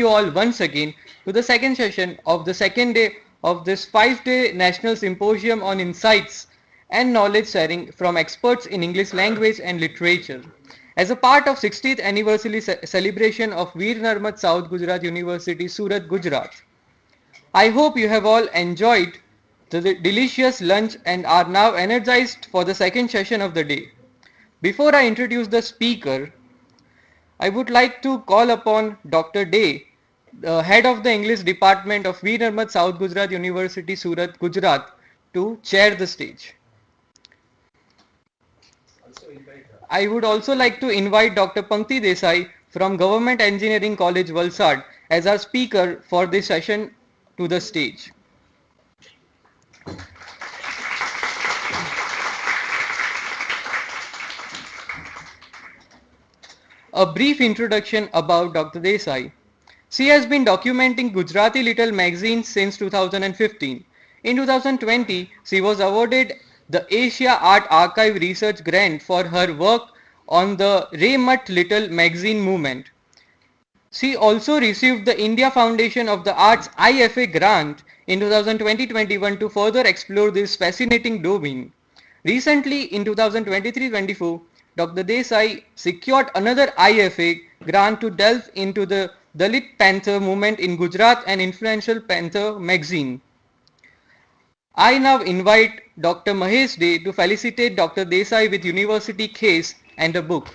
you all once again to the second session of the second day of this 5-day National Symposium on Insights and Knowledge Sharing from Experts in English Language and Literature. As a part of 60th anniversary celebration of Veer Narmad South Gujarat University, Surat, Gujarat. I hope you have all enjoyed the delicious lunch and are now energized for the second session of the day. Before I introduce the speaker, I would like to call upon Dr. Day, the head of the English department of Veer Narmad South Gujarat University, Surat, Gujarat, to chair the stage. I would also like to invite Dr. Pankti Desai from Government Engineering College, Valsad, as our speaker for this session to the stage. A brief introduction about Dr. Desai. She has been documenting Gujarati Little magazines since 2015. In 2020, she was awarded the Asia Art Archive Research Grant for her work on the Raymut Little magazine movement. She also received the India Foundation of the Arts IFA grant in 2020-21 to further explore this fascinating domain. Recently, in 2023-24, Dr. Desai secured another IFA grant to delve into the Dalit Panther movement in Gujarat and influential Panther magazine. I now invite Dr. Mahesh Day to felicitate Dr. Desai with university case and a book.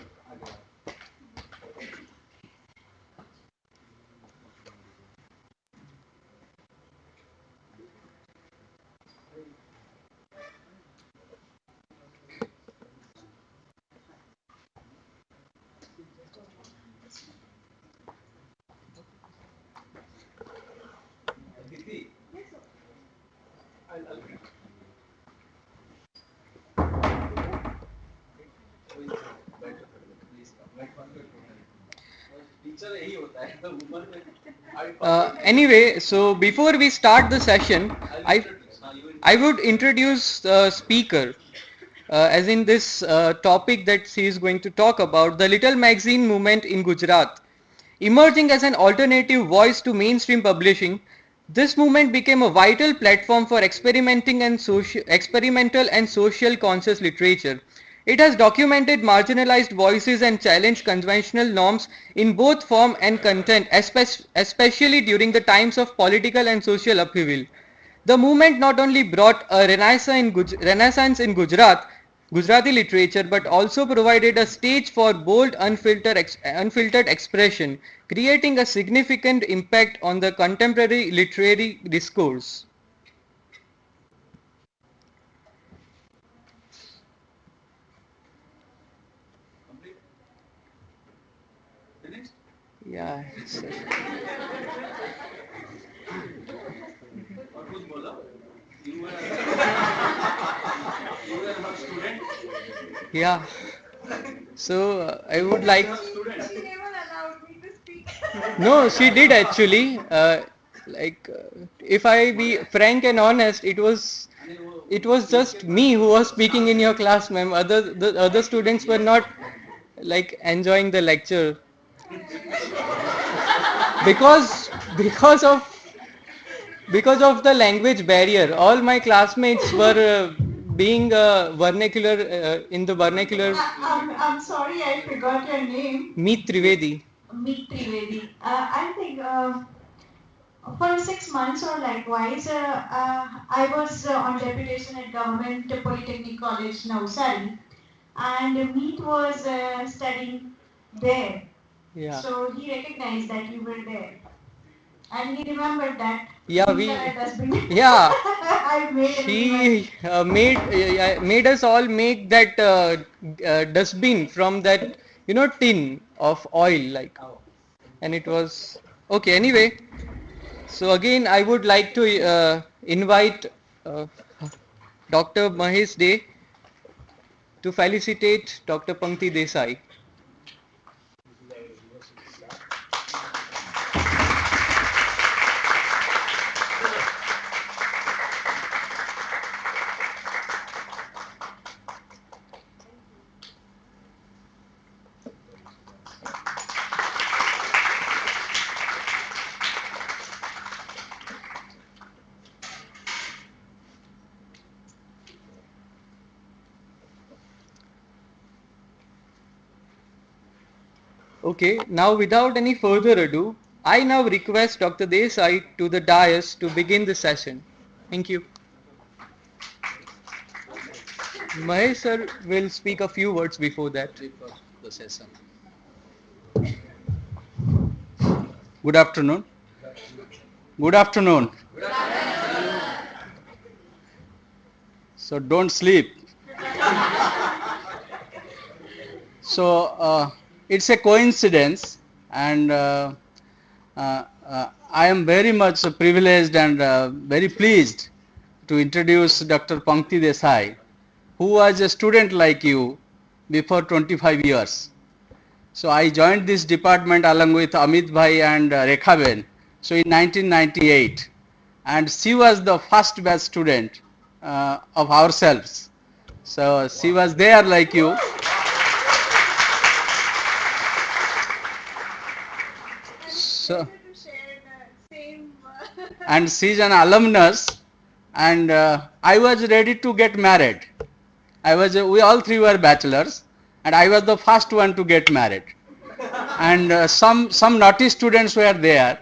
Anyway, so before we start the session, I would introduce the speaker, as in this topic that she is going to talk about, the Little Magazine movement in Gujarat. Emerging as an alternative voice to mainstream publishing, this movement became a vital platform for experimental and social conscious literature. It has documented marginalized voices and challenged conventional norms in both form and content, especially during the times of political and social upheaval. The movement not only brought a renaissance in Gujarati literature, but also provided a stage for bold, unfiltered expression, creating a significant impact on the contemporary literary discourse. Yeah. Yeah. So I would like. She never allowed me to speak. No, she did actually. If I be frank and honest, it was just me who was speaking in your class, ma'am. The other students were not like enjoying the lecture because because of because of the language barrier. All my classmates were being vernacular in the vernacular. I'm sorry, I forgot your name. Meet Trivedi. Meet Trivedi. I think for 6 months or likewise, I was on deputation at Government Polytechnic College, Navsari, and Meet was studying there. Yeah. So he recognized that you were there. And he remembered that Yeah, green we. color dustbin. Yeah. I made everyone. She made us all make that dustbin from that tin of oil like, and it was okay. Anyway, so again I would like to invite uh, Dr. Mahesh Day to felicitate Dr. Pankti Desai. Okay, now without any further ado, I now request Dr. Desai to the dais to begin the session. Thank you. Mahesh sir will speak a few words before that. Before the session. Good afternoon. Good afternoon. So don't sleep. So it's a coincidence, and I am very much privileged and very pleased to introduce Dr. Pankti Desai, who was a student like you before 25 years. So I joined this department along with Amit Bhai and Rekha Ben. So in 1998, and she was the first batch student of ourselves. So she was there like you. So, and she's an alumnus, and I was ready to get married. We all three were bachelors, and I was the first one to get married. And some naughty students were there,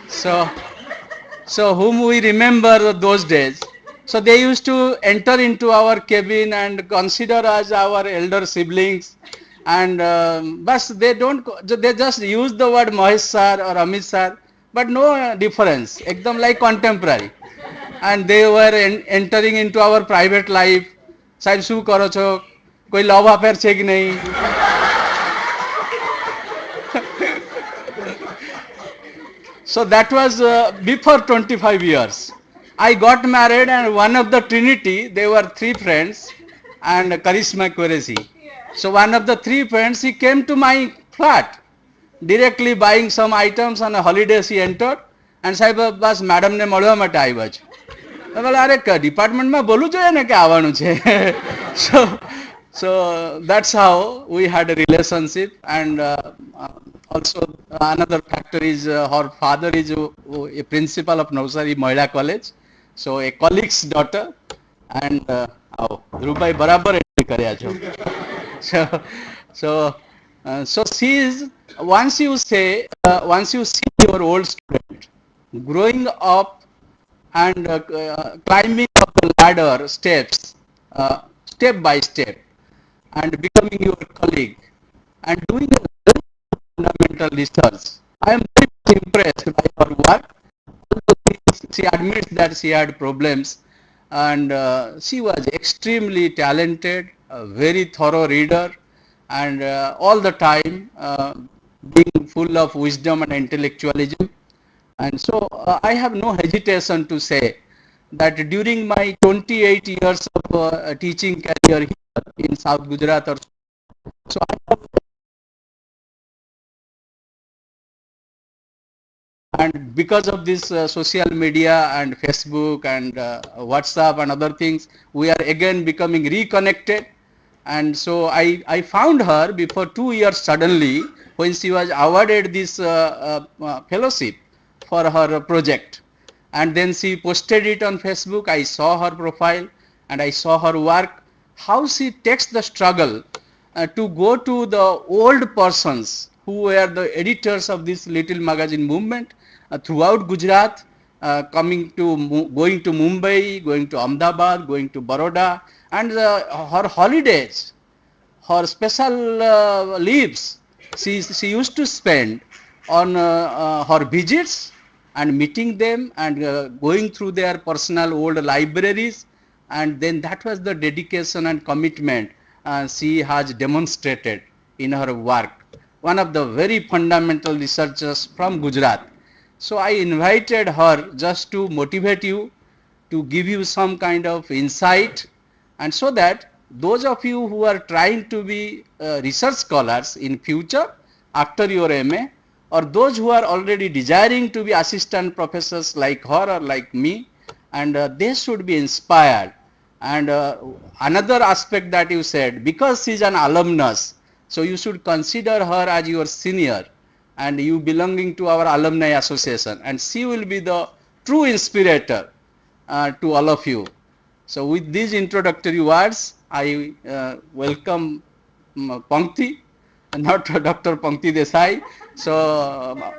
so whom we remember those days. So they used to enter into our cabin and consider us our elder siblings, and but they just use the word Mahesh sir or Amit sir, but no difference, ekdam like contemporary. And they were entering into our private life. સાહેબ શું કરો છો, કોઈ લવ affair છે કે નહીં? So that was before 25 years. I got married, and one of the Trinity, they were three friends, and Karisma Qureshi. So one of the three friends, he came to my flat, directly buying some items on a holiday. He entered, and સાહેબ બસ મેડમને મળવા માટે આવ્યા છે. બોલે અરે ડિપાર્ટમેન્ટમાં બોલવું જોઈએ ને કે આવવાનું છે. So that's how we had a relationship. And also another factor is her father is a principal of Navsari Mahila College, so a colleague's daughter. And ધ્રુવભાઈ બરાબર એન્ટ્રી કર્યા છો. So she is, once you see your old student growing up and climbing up the ladder steps, step by step, and becoming your colleague and doing a very fundamental research. I am very much impressed by her work. Although she admits that she had problems, and she was extremely talented, a very thorough reader, and all the time being full of wisdom and intellectualism. And so I have no hesitation to say that during my 28 years of teaching career here in South Gujarat, so I have, and because of this social media and Facebook and WhatsApp and other things, we are again becoming reconnected. And so I found her before 2 years suddenly, when she was awarded this fellowship for her project. And then she posted it on Facebook. I saw her profile and I saw her work, how she takes the struggle to go to the old persons who were the editors of this little magazine movement throughout Gujarat, going to Mumbai, going to Ahmedabad, going to Baroda, and her holidays, her special leaves, she used to spend on her visits and meeting them and going through their personal old libraries. And then that was the dedication and commitment she has demonstrated in her work. One of the very fundamental researchers from Gujarat. So I invited her just to motivate you, to give you some kind of insight, and so that those of you who are trying to be research scholars in future after your MA, or those who are already desiring to be assistant professors like her or like me, and they should be inspired. And another aspect that you said, because she is an alumnus, so you should consider her as your senior and you belonging to our alumni association, and she will be the true inspirator to all of you. So with these introductory words, I welcome Pankti not Dr. Pankti Desai. So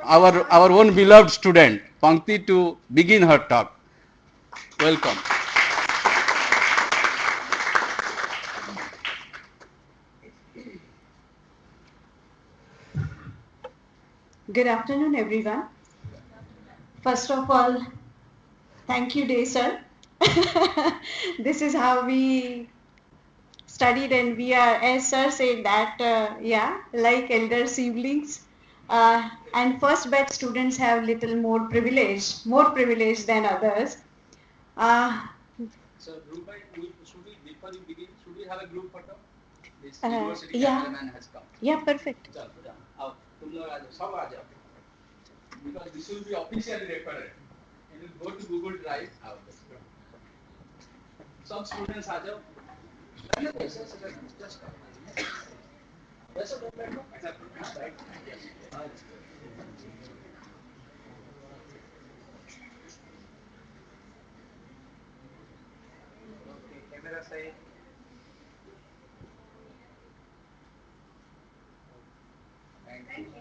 our own beloved student Pankti to begin her talk. Welcome. Good afternoon, everyone. First of all, thank you, Desai. This is how we studied, and we are, as sir said, that yeah, like elder siblings. And first batch students have little more privilege than others. Uh, So, should we, before you begin, should we have a group photo? This university cameraman has come. Yeah, perfect. चलो, आओ, तुम लोग आ जाओ, सब आ जाओ. Because this will be officially recorded. And you go to Google Drive. आओ, some students आ जाओ. Just come. Yes, right. Yes. Okay, camera side. Thank you.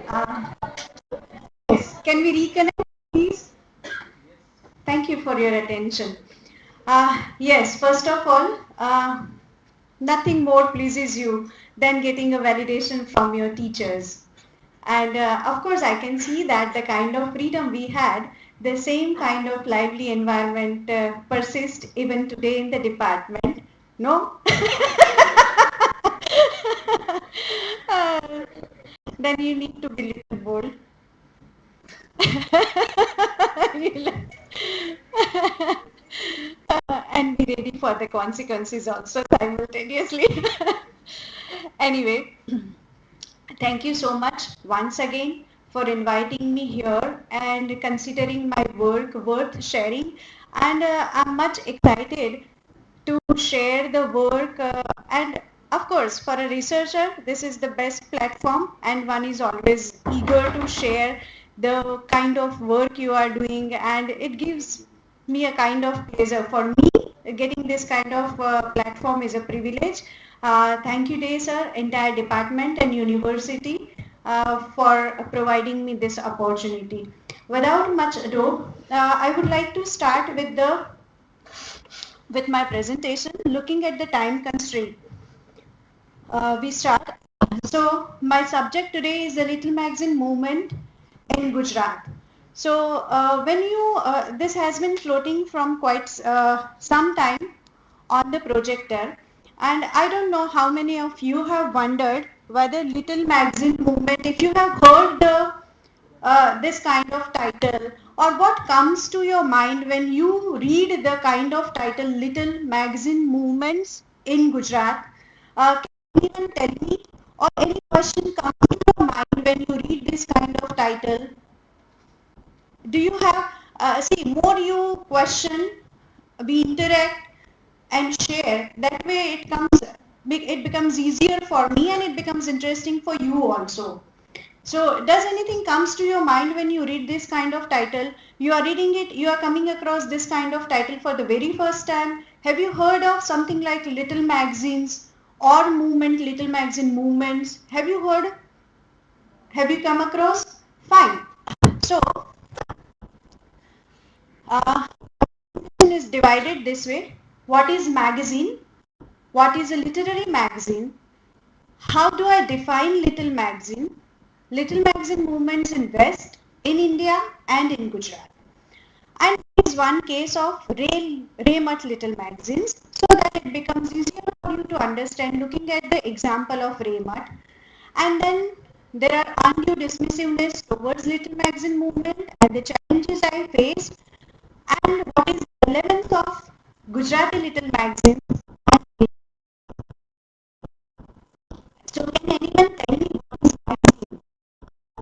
Uh, yes. Can we reconnect, please? Thank you for your attention. Yes, first of all, nothing more pleases you than getting a validation from your teachers. And of course, I can see that the kind of freedom we had, the same kind of lively environment persists even today in the department. No? Uh, then you need to be little bold. And be ready for the consequences also simultaneously. Anyway, thank you so much once again for inviting me here and considering my work worth sharing. And I'm much excited to share the work. And of course, for a researcher, this is the best platform, and one is always eager to share the kind of work you are doing, and it gives me a kind of pleasure. For me, getting this kind of platform is a privilege. Thank you, Day sir, entire department and university for providing me this opportunity. Without much ado, I would like to start with my presentation. Looking at the time constraint, we start. So my subject today is the Little Magazine movement in Gujarat. So this has been floating from quite some time on the projector, and I don't know how many of you have wondered whether Little Magazine movement, if you have heard this kind of title, or what comes to your mind when you read the kind of title Little Magazine movements in Gujarat. Can you even tell me, or any question comes to your mind when you read this kind of title? Do you have, see, more you question, we interact and share, that way it becomes easier for me and it becomes interesting for you also. So does anything comes to your mind when you read this kind of title? You are reading it, you are coming across this kind of title for the very first time. Have you heard of something like little magazines or movement, little magazine movements? Have you heard? Have you come across? Fine. So is divided this way. What is magazine? What is a literary magazine? How do I define little magazine? Little magazine movements in West, in India and in Gujarat. And there is one case of Raymut little magazines, so that it becomes easier for you to understand looking at the example of Raymut. And then there are undue dismissiveness towards little magazine movement and the challenges I face, and what is the relevance of Gujarati little magazines. So can anyone tell me what is magazine?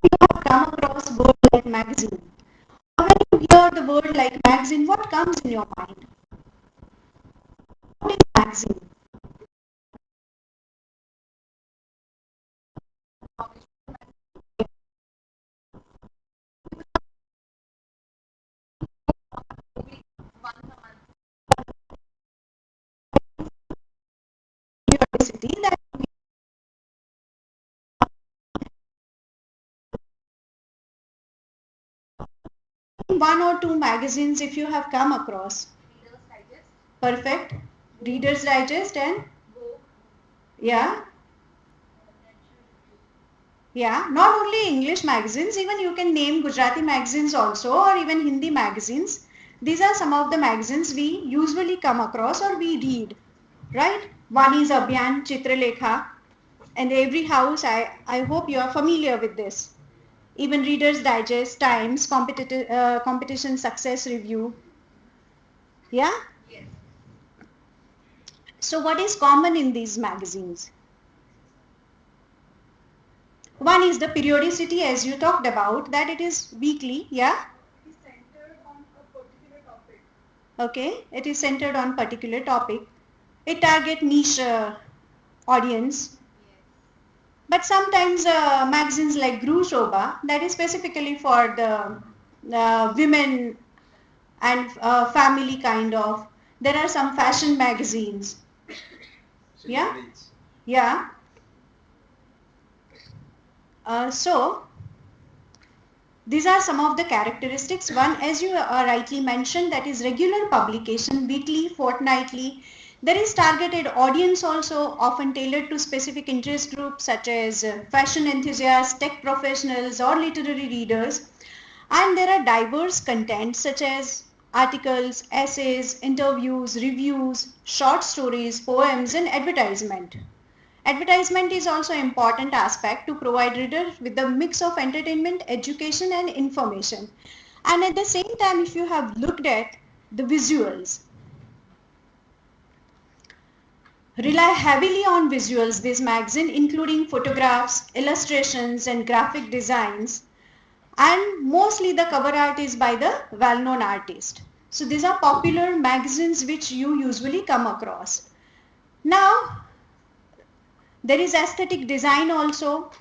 You have come across word like magazine. When you hear the word like magazine, what comes in your mind? What is magazine? periodicity that one or two magazines if you have come across. Reader's Digest. Perfect. Reader's Digest and yeah. Yeah, not only English magazines, even you can name Gujarati magazines also, or even Hindi magazines. These are some of the magazines we usually come across or we read, right? One is Abhiyan, Chitralekha, and every house, I hope you are familiar with this. Even Reader's Digest, Times, Competition Success Review. Yeah? Yes. So what is common in these magazines? One is the periodicity, as you talked about, that it is weekly, yeah? It is centered on a particular topic. Okay, it is centered on particular topic. It target niche audience. Yes. But sometimes magazines like Gru Shobha, that is specifically for the women and family kind of. There are some fashion magazines. Yeah? Yeah. So, these are some of the characteristics. One, as you rightly mentioned, that is regular publication, weekly, fortnightly. There is targeted audience also, often tailored to specific interest groups such as fashion enthusiasts, tech professionals, or literary readers. And there are diverse content such as articles, essays, interviews, reviews, short stories, poems, and advertisement. Advertisement is also an important aspect to provide readers with a mix of entertainment, education, and information. And at the same time, if you have looked at the visuals, rely heavily on visuals, this magazine, including photographs, illustrations, and graphic designs. And mostly the cover art is by the well-known artist. So these are popular magazines which you usually come across. Now, there is aesthetic design also,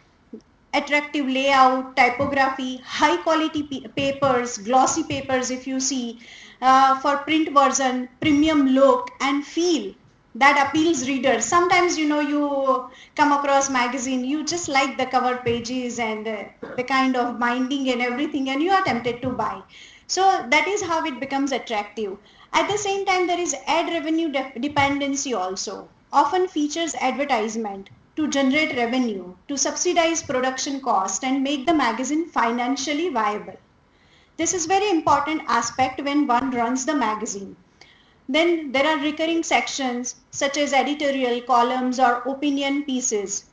attractive layout, typography, high quality papers, glossy papers if you see, for print version, premium look and feel that appeals readers. Sometimes you come across magazine, you just like the cover pages and the kind of binding and everything, and you are tempted to buy. So that is how it becomes attractive. At the same time, there is ad revenue dependency also, often features advertisement to generate revenue, to subsidize production cost and make the magazine financially viable. This is very important aspect when one runs the magazine. Then there are recurring sections such as editorial columns or opinion pieces.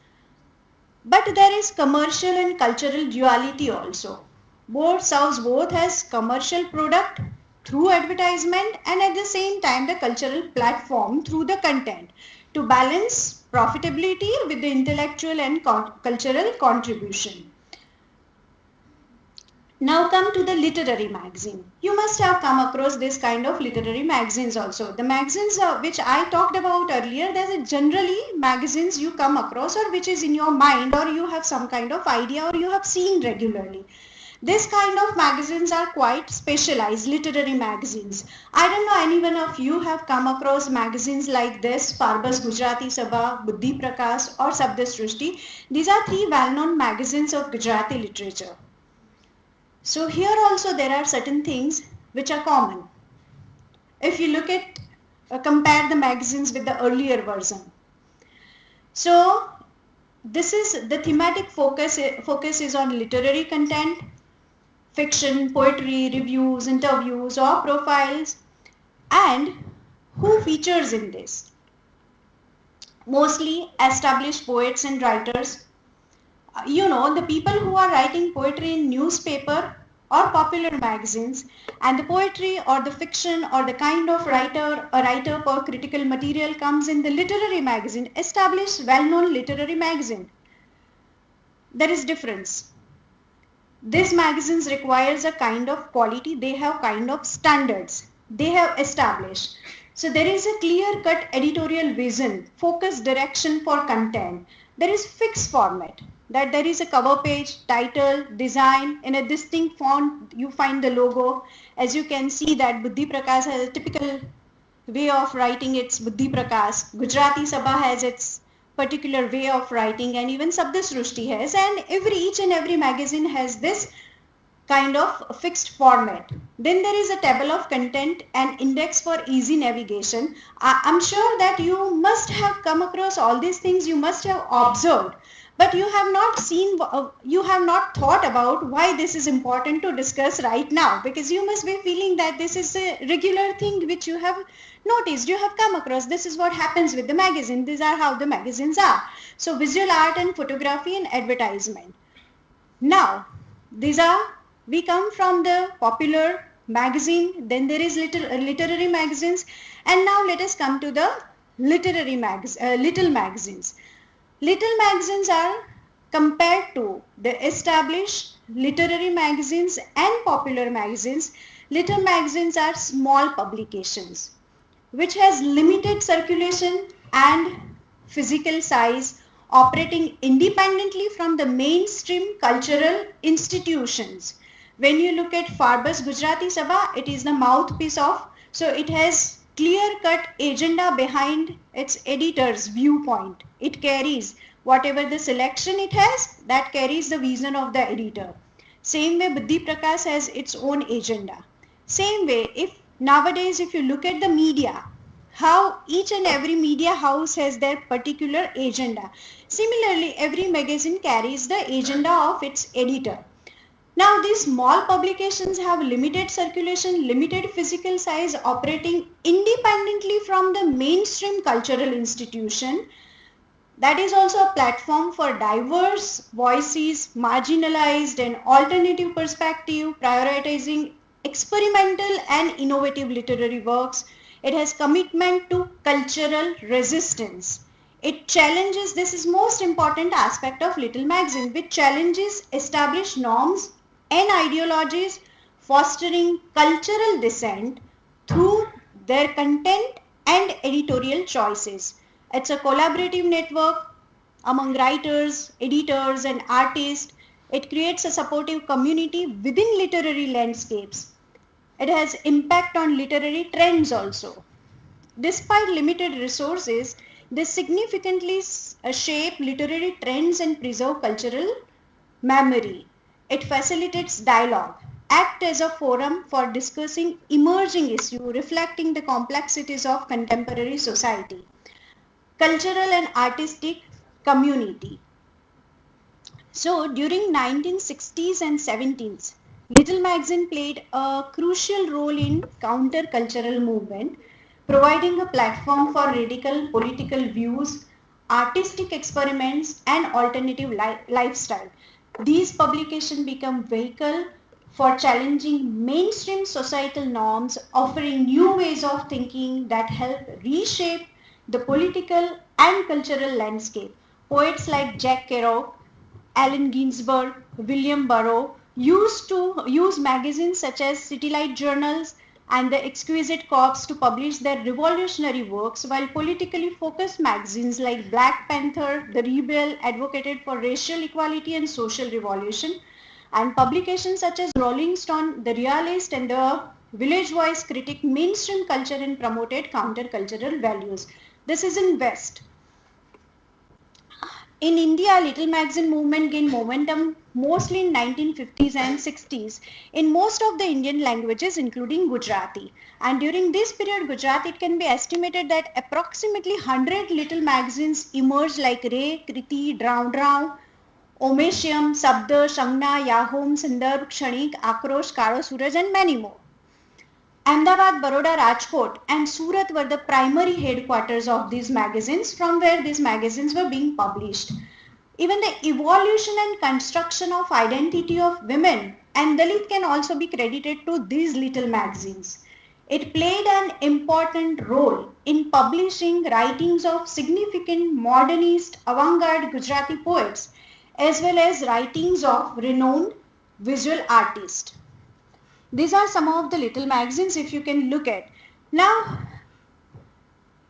But there is commercial and cultural duality also. Both serves both as commercial product through advertisement and at the same time the cultural platform through the content to balance profitability with the intellectual and cultural contribution. Now come to the literary magazine. You must have come across this kind of literary magazines also. The magazines which I talked about earlier, there's generally magazines you come across or which is in your mind or you have some kind of idea or you have seen regularly. This kind of magazines are quite specialized, literary magazines. I don't know any one of you have come across magazines like this, Farbas Gujarati Sabha, Buddhi Prakash or Sabda Srishti. These are three well-known magazines of Gujarati literature. So here also there are certain things which are common. If you look at, compare the magazines with the earlier version. So this is the thematic focus is on literary content, fiction, poetry, reviews, interviews or profiles, and who features in this? Mostly established poets and writers. The people who are writing poetry in newspaper or popular magazines, and the poetry or the fiction or the kind of writer, a writer for critical material comes in the literary magazine, established well-known literary magazine. There is difference. These magazines requires a kind of quality, they have kind of standards, they have established. So there is a clear-cut editorial vision, focused direction for content. There is fixed format, that there is a cover page, title, design, in a distinct font you find the logo. As you can see that Buddhi Prakash has a typical way of writing, it's Buddhi Prakash. Gujarati Sabha has its particular way of writing, and even Sabda Srushti has, and each and every magazine has this kind of fixed format. Then there is a table of content and index for easy navigation. I'm sure that you must have come across all these things, you must have observed, but you have not seen, you have not thought about why this is important to discuss right now, because you must be feeling that this is a regular thing which you have noticed, you have come across. This is what happens with the magazine. These are how the magazines are. So visual art and photography and advertisement. Now, we come from the popular magazine, then there is literary magazines, and now let us come to the little magazines. Little magazines are, compared to the established literary magazines and popular magazines, little magazines are small publications which has limited circulation and physical size, operating independently from the mainstream cultural institutions. When you look at Farbus Gujarati Sabha, it is the mouthpiece of, so it has clear-cut agenda behind its editor's viewpoint. It carries whatever the selection it has, that carries the vision of the editor. Same way Buddhi Prakash has its own agenda. Same way, if nowadays if you look at the media, how each and every media house has their particular agenda. Similarly, every magazine carries the agenda of its editor. Now, these small publications have limited circulation, limited physical size, operating independently from the mainstream cultural institution. That is also a platform for diverse voices, marginalized and alternative perspective, prioritizing experimental and innovative literary works. It has commitment to cultural resistance. It challenges, this is most important aspect of Little Magazine, which challenges established norms and ideologies, fostering cultural dissent through their content and editorial choices. It's a collaborative network among writers, editors and artists. It creates a supportive community within literary landscapes. It has impact on literary trends also. Despite limited resources, they significantly shape literary trends and preserve cultural memory. It facilitates dialogue, act as a forum for discussing emerging issues, reflecting the complexities of contemporary society. Cultural and artistic community. So during 1960s and 70s, Little Magazine played a crucial role in countercultural movement, providing a platform for radical political views, artistic experiments and alternative lifestyle. These publications become vehicle for challenging mainstream societal norms, offering new ways of thinking that help reshape the political and cultural landscape. Poets like Jack Kerouac, Allen Ginsberg, William Burroughs used to use magazines such as City Light journals and the Exquisite Corps to publish their revolutionary works, while politically focused magazines like Black Panther, The Rebel advocated for racial equality and social revolution, and publications such as Rolling Stone, The Realist and The Village Voice critiqued mainstream culture and promoted countercultural values. This is in West. In India, Little Magazine movement gained momentum mostly in 1950s and 60s in most of the Indian languages including Gujarati. And during this period, Gujarati, it can be estimated that approximately 100 little magazines emerged like Ray, Kriti, Drown, Omeshyam, Sabda, Shangna, Yahom, Sandarbh, Kshanik, Akrosh, Karo Suraj and many more. Ahmedabad, Baroda, Rajkot and Surat were the primary headquarters of these magazines, from where these magazines were being published. Even the evolution and construction of identity of women and Dalit can also be credited to these little magazines. It played an important role in publishing writings of significant modernist avant-garde Gujarati poets as well as writings of renowned visual artists. These are some of the little magazines if you can look at. Now,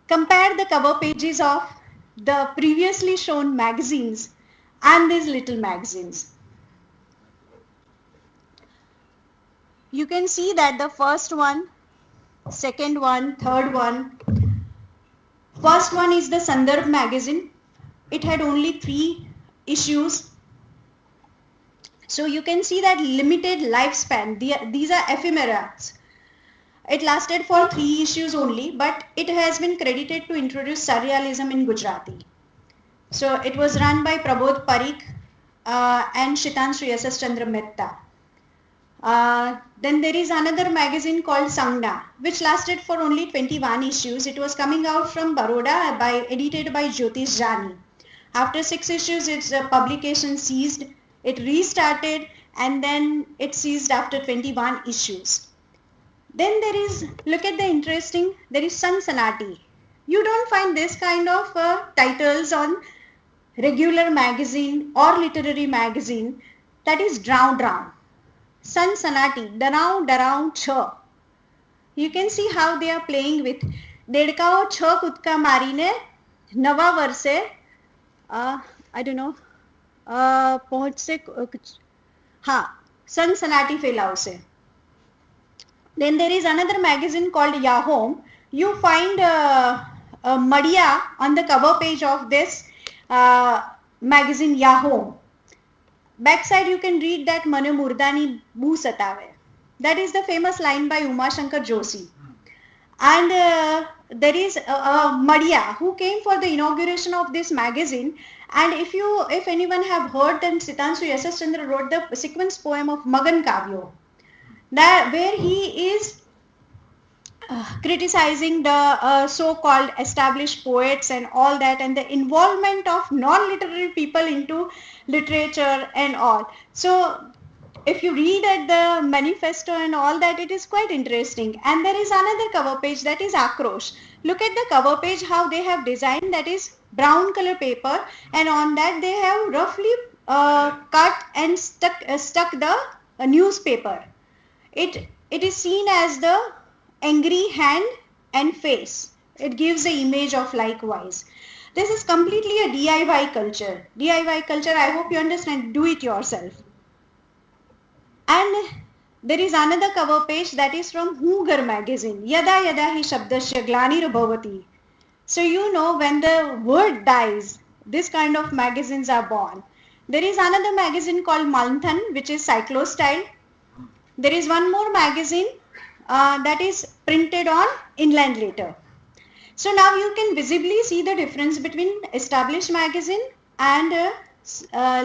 compare the cover pages of the previously shown magazines and these little magazines. You can see that the first one second one, third one. First one is the Sandarbh magazine. It had only 3 issues. So you can see that limited lifespan. These are ephemeras. It lasted for 3 issues only, but it has been credited to introduce surrealism in Gujarati. So it was run by Prabodh Parikh and Shitanshu S.S. Chandra Mehta. Then there is another magazine called Sangna, which lasted for only 21 issues. It was coming out from Baroda, edited by Jyotish Jani. After 6 issues, its publication ceased. It restarted and then it ceased after 21 issues. Then there is, look at the interesting, there is Sansonati. You don't find this kind of titles on regular magazine or literary magazine, that is Drown. Sansonati, Darao Chh. You can see how they are playing with Dedkao Chh Kutka Marine, Nava Varse, I don't know, पहुंच से हाँ Sansonati फैलाव से. Then there is another magazine called Yahom. You find Madia on the cover page of this magazine Yahom. Backside you can read that Mane Murdani Bhu Satave. That is the famous line by Uma Shankar Joshi. And there is Madia who came for the inauguration of this magazine. And if anyone have heard, then Sitanshu S.S. Chandra wrote the sequence poem of Magan Kavyo, that where he is criticizing the so-called established poets and all that, and the involvement of non-literary people into literature and all. So if you read at the manifesto and all that, it is quite interesting. And there is another cover page, that is Akrosh. Look at the cover page, how they have designed, that is brown color paper, and on that they have roughly cut and stuck the newspaper. It is seen as the angry hand and face. It gives the image of likewise. This is completely a DIY culture. DIY culture, I hope you understand, do it yourself. And there is another cover page that is from Hooger magazine. Yada yada hi shabdasya glanir bhavati. So you know, when the word dies, this kind of magazines are born. There is another magazine called Manthan, which is cyclo-style. There is one more magazine that is printed on inland letter. So now you can visibly see the difference between established magazine and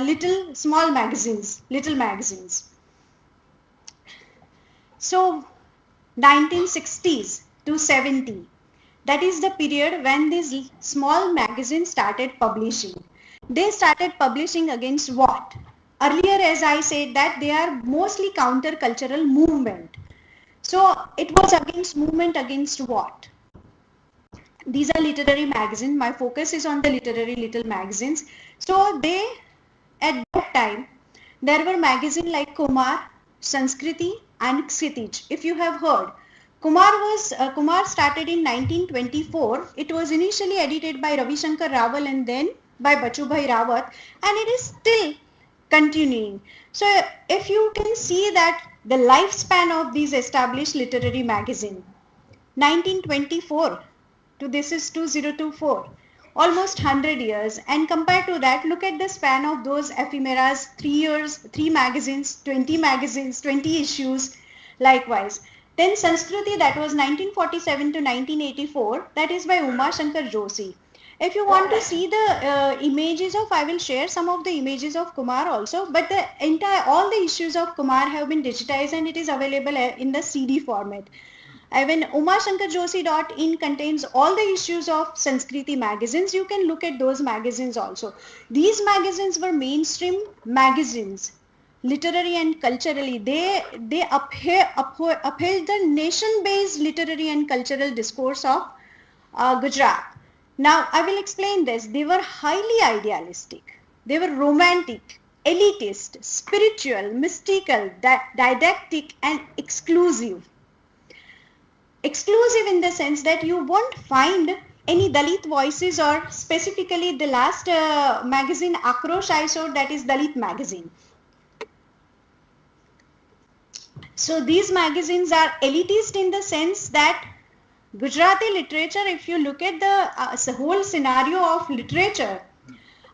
little magazines. So 1960s to 70, that is the period when these small magazines started publishing. They started publishing against what? Earlier, as I said, that they are mostly counter-cultural movement. So it was against movement against what? These are literary magazines. My focus is on the literary little magazines. So they, at that time, there were magazines like Kumar, Sanskriti and Kshitij. If you have heard, Kumar started in 1924. It was initially edited by Ravi Shankar Rawal and then by Bachubhai Rawat, and it is still continuing. So if you can see that the lifespan of these established literary magazine, 1924 to this is 2024, almost 100 years, and compared to that, look at the span of those ephemeras, 3 years, 3 magazines, 20 issues, likewise. Then Sanskriti, that was 1947 to 1984, that is by Uma Shankar Joshi. If you want to see the images of, I will share some of the images of Kumar also, but all the issues of Kumar have been digitized and it is available in the CD format. When umashankarjoshi.in contains all the issues of Sanskriti magazines, you can look at those magazines also. These magazines were mainstream magazines, literary and culturally. They upheld the nation-based literary and cultural discourse of Gujarat. Now, I will explain this. They were highly idealistic. They were romantic, elitist, spiritual, mystical, didactic, and exclusive. Exclusive in the sense that you won't find any Dalit voices, or specifically the last magazine Akrosh I showed, that is Dalit magazine. So these magazines are elitist in the sense that Gujarati literature, if you look at the whole scenario of literature,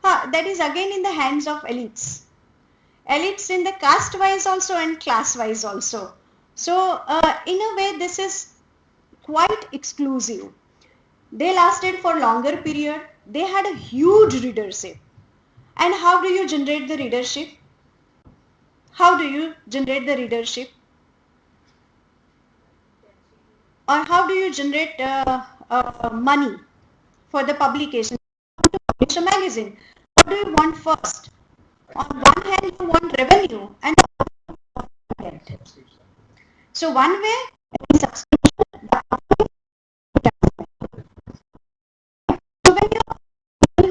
that is again in the hands of elites. Elites in the caste wise also and class wise also. So in a way this is quite exclusive. They lasted for longer period. They had a huge readership. And how do you generate the readership? How do you generate the readership? Or how do you generate money for the publication? To publish a magazine. What do you want first? On one hand, you want revenue and content. So one way is subscription. The other way is advertisement. So when you have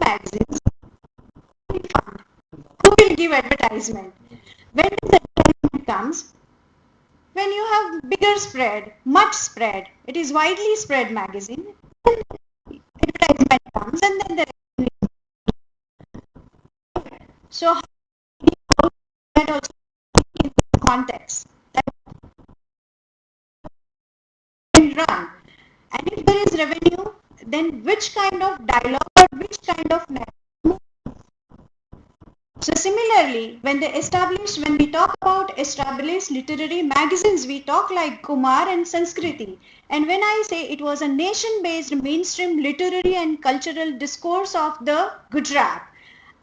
magazines, who will give advertisement? When this advertisement comes, when you have bigger spread, much spread, it is widely spread magazine, then advertisement comes and then the revenue. So how that also in this context that will run. And if there is revenue, then which kind of dialogue or which kind of narrative? So similarly, when we talk about established literary magazines, we talk like Kumar and Sanskriti. And when I say it was a nation-based mainstream literary and cultural discourse of the Gujarat,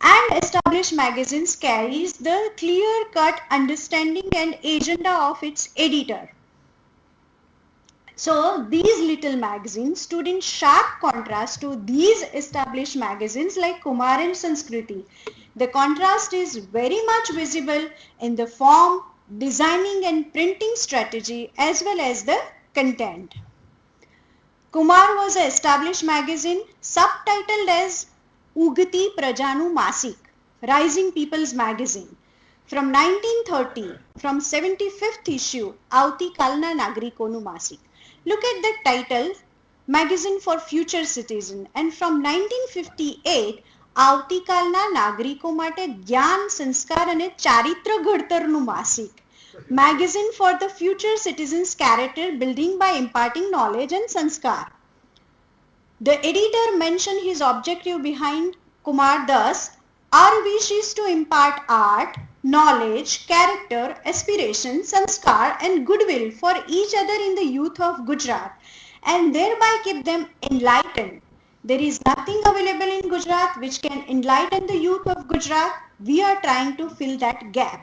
and established magazines carries the clear-cut understanding and agenda of its editor. So these little magazines stood in sharp contrast to these established magazines like Kumar and Sanskriti. The contrast is very much visible in the form, designing and printing strategy as well as the content. Kumar was an established magazine subtitled as Ugati Prajanu Masik, Rising People's Magazine. From 1930, from 75th issue, Avti Kalna Nagrikonu Masik. Look at the title, Magazine for Future Citizen. And from 1958, આવતીકાલના નાગરિકો માટે જ્ઞાન સંસ્કાર અને ચારિત્ર ઘડતરનું માસિક magazine for the future citizens character building by imparting knowledge and sanskar. The editor mentioned his objective behind Kumar thus: our wish is to impart art, knowledge, character, aspiration, sanskar and goodwill for each other in the youth of Gujarat and thereby keep them enlightened. There is nothing available in Gujarat which can enlighten the youth of Gujarat. We are trying to fill that gap.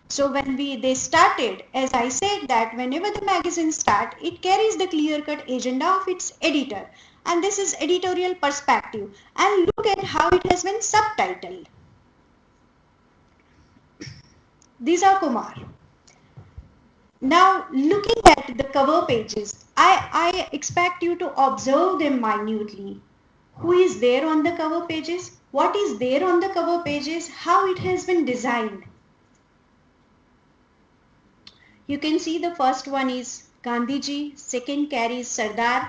So when they started, as I said, that whenever the magazine start, it carries the clear-cut agenda of its editor. And this is editorial perspective. And look at how it has been subtitled. These are Kumar. Now looking at the cover pages, I expect you to observe them minutely. Who is there on the cover pages? What is there on the cover pages? How it has been designed? You can see the first one is Gandhiji, second carries Sardar,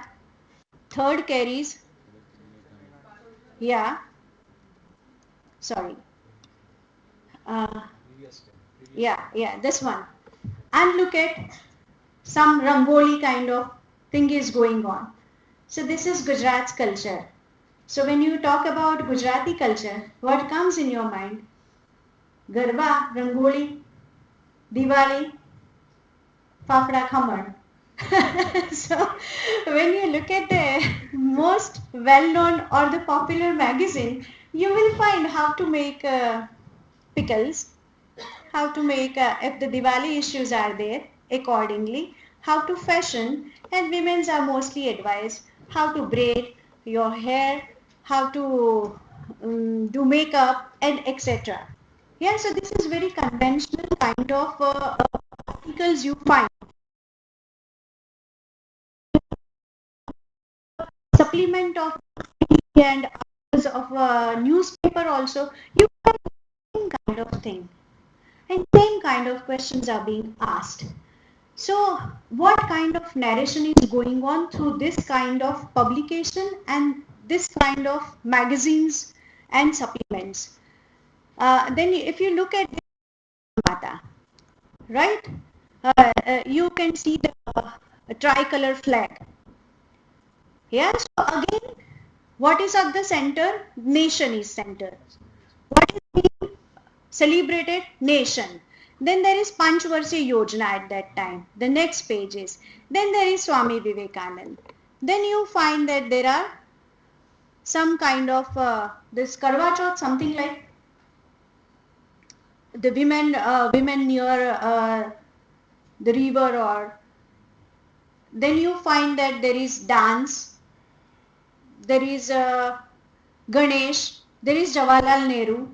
third carries, this one. And look at some Rangoli kind of thing is going on. So this is Gujarat's culture. So when you talk about Gujarati culture, what comes in your mind? Garba, Rangoli, Diwali, Fafda Khaman. So when you look at the most well-known or the popular magazine, you will find how to make pickles, how to make, if the Diwali issues are there, accordingly, how to fashion, and women's are mostly advised how to braid your hair, how to do makeup and etc. Yeah, so this is very conventional kind of articles you find. Supplement of and of newspaper also, you find the same kind of thing and same kind of questions are being asked. So what kind of narration is going on through this kind of publication and this kind of magazines and supplements? Then if you look at Mata, right? you can see the tricolor flag. Yeah, so again, what is at the center? Nation is center. What is being celebrated? Nation. Then there is Panchvarshi Yojana at that time. The next page is. Then there is Swami Vivekanand. Then you find that there are some kind of this Karwa Chauth, something like the women near the river, or then you find that there is dance, there is Ganesh, there is Jawaharlal Nehru.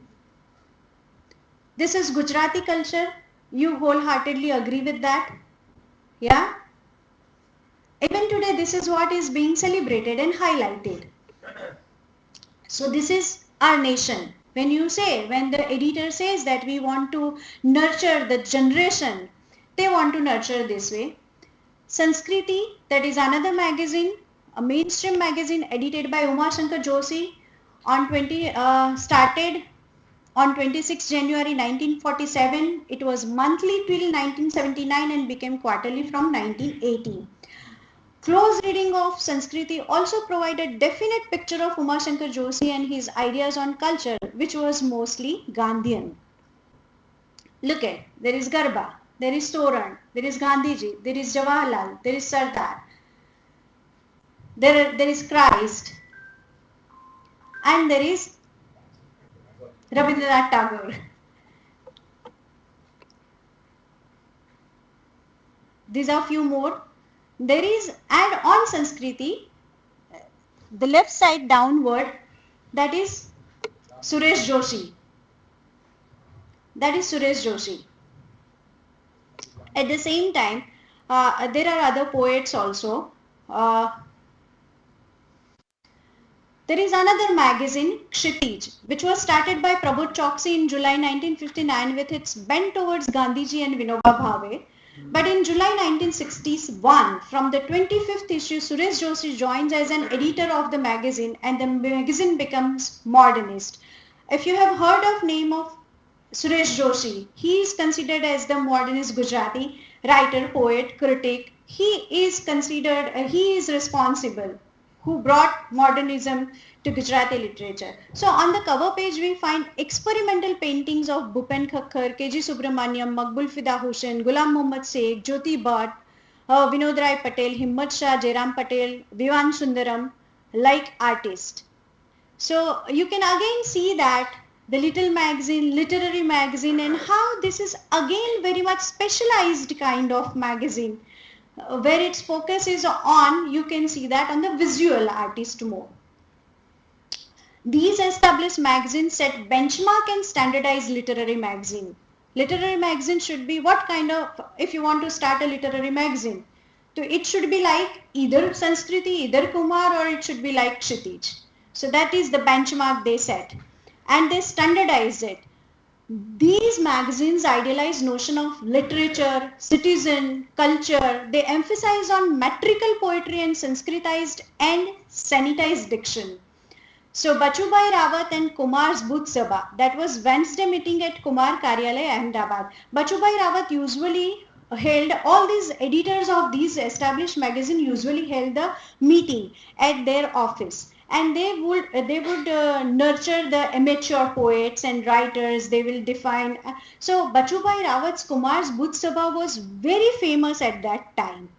This is Gujarati culture. You wholeheartedly agree with that? Yeah? Even today, this is what is being celebrated and highlighted. So this is our nation. When the editor says that we want to nurture the generation, they want to nurture this way. Sanskriti, that is another magazine, a mainstream magazine edited by Uma Shankar Joshi, started on 26 January 1947. It was monthly till 1979 and became quarterly from 1980. Close reading of Sanskriti also provided definite picture of Uma Shankar Joshi and his ideas on culture, which was mostly Gandhian. Look at, there is Garba, there is Toran, there is Gandhiji, there is Jawaharlal, there is Sardar, there is Christ, and there is Rabindranath Tagore. These are few more. There is, and on Sanskriti, the left side downward, that is Suresh Joshi. That is Suresh Joshi. At the same time, there are other poets also. There is another magazine, Kshitij, which was started by Prabodh Choksi in July 1959 with its bent towards Gandhiji and Vinoba Bhave. But in July 1961, from the 25th issue, Suresh Joshi joins as an editor of the magazine, and the magazine becomes modernist. If you have heard of name of Suresh Joshi, he is considered as the modernist Gujarati writer, poet, critic. He is considered, he is responsible, who brought modernism to Gujarati literature. So on the cover page we find experimental paintings of Bhupen Khakkar, K.G. Subramaniam, Maqbul Fida Hussain, Ghulam Muhammad Sheikh, Jyoti Bhatt, Vinod Rai Patel, Himmat Shah, Jairam Patel, Vivan Sundaram, like artists. So you can again see that the little magazine, literary magazine, and how this is again very much specialized kind of magazine, where its focus is on, you can see that on the visual artist more. These established magazines set benchmark and standardized literary magazine. Literary magazine should be what kind of, if you want to start a literary magazine, so it should be like either Sanskriti, either Kumar, or it should be like Kshitij. So that is the benchmark they set, and they standardize it. These magazines idealize notion of literature, citizen, culture. They emphasize on metrical poetry and Sanskritized and sanitized diction. So Bachubhai Rawat and Kumar's Booth Sabha, that was Wednesday meeting at Kumar Karyalay, Ahmedabad. Bachubhai Rawat usually held, all these editors of these established magazine usually held the meeting at their office. And they would nurture the amateur poets and writers. They will define. So Bachubhai Rawat's Kumar's Booth Sabha was very famous at that time.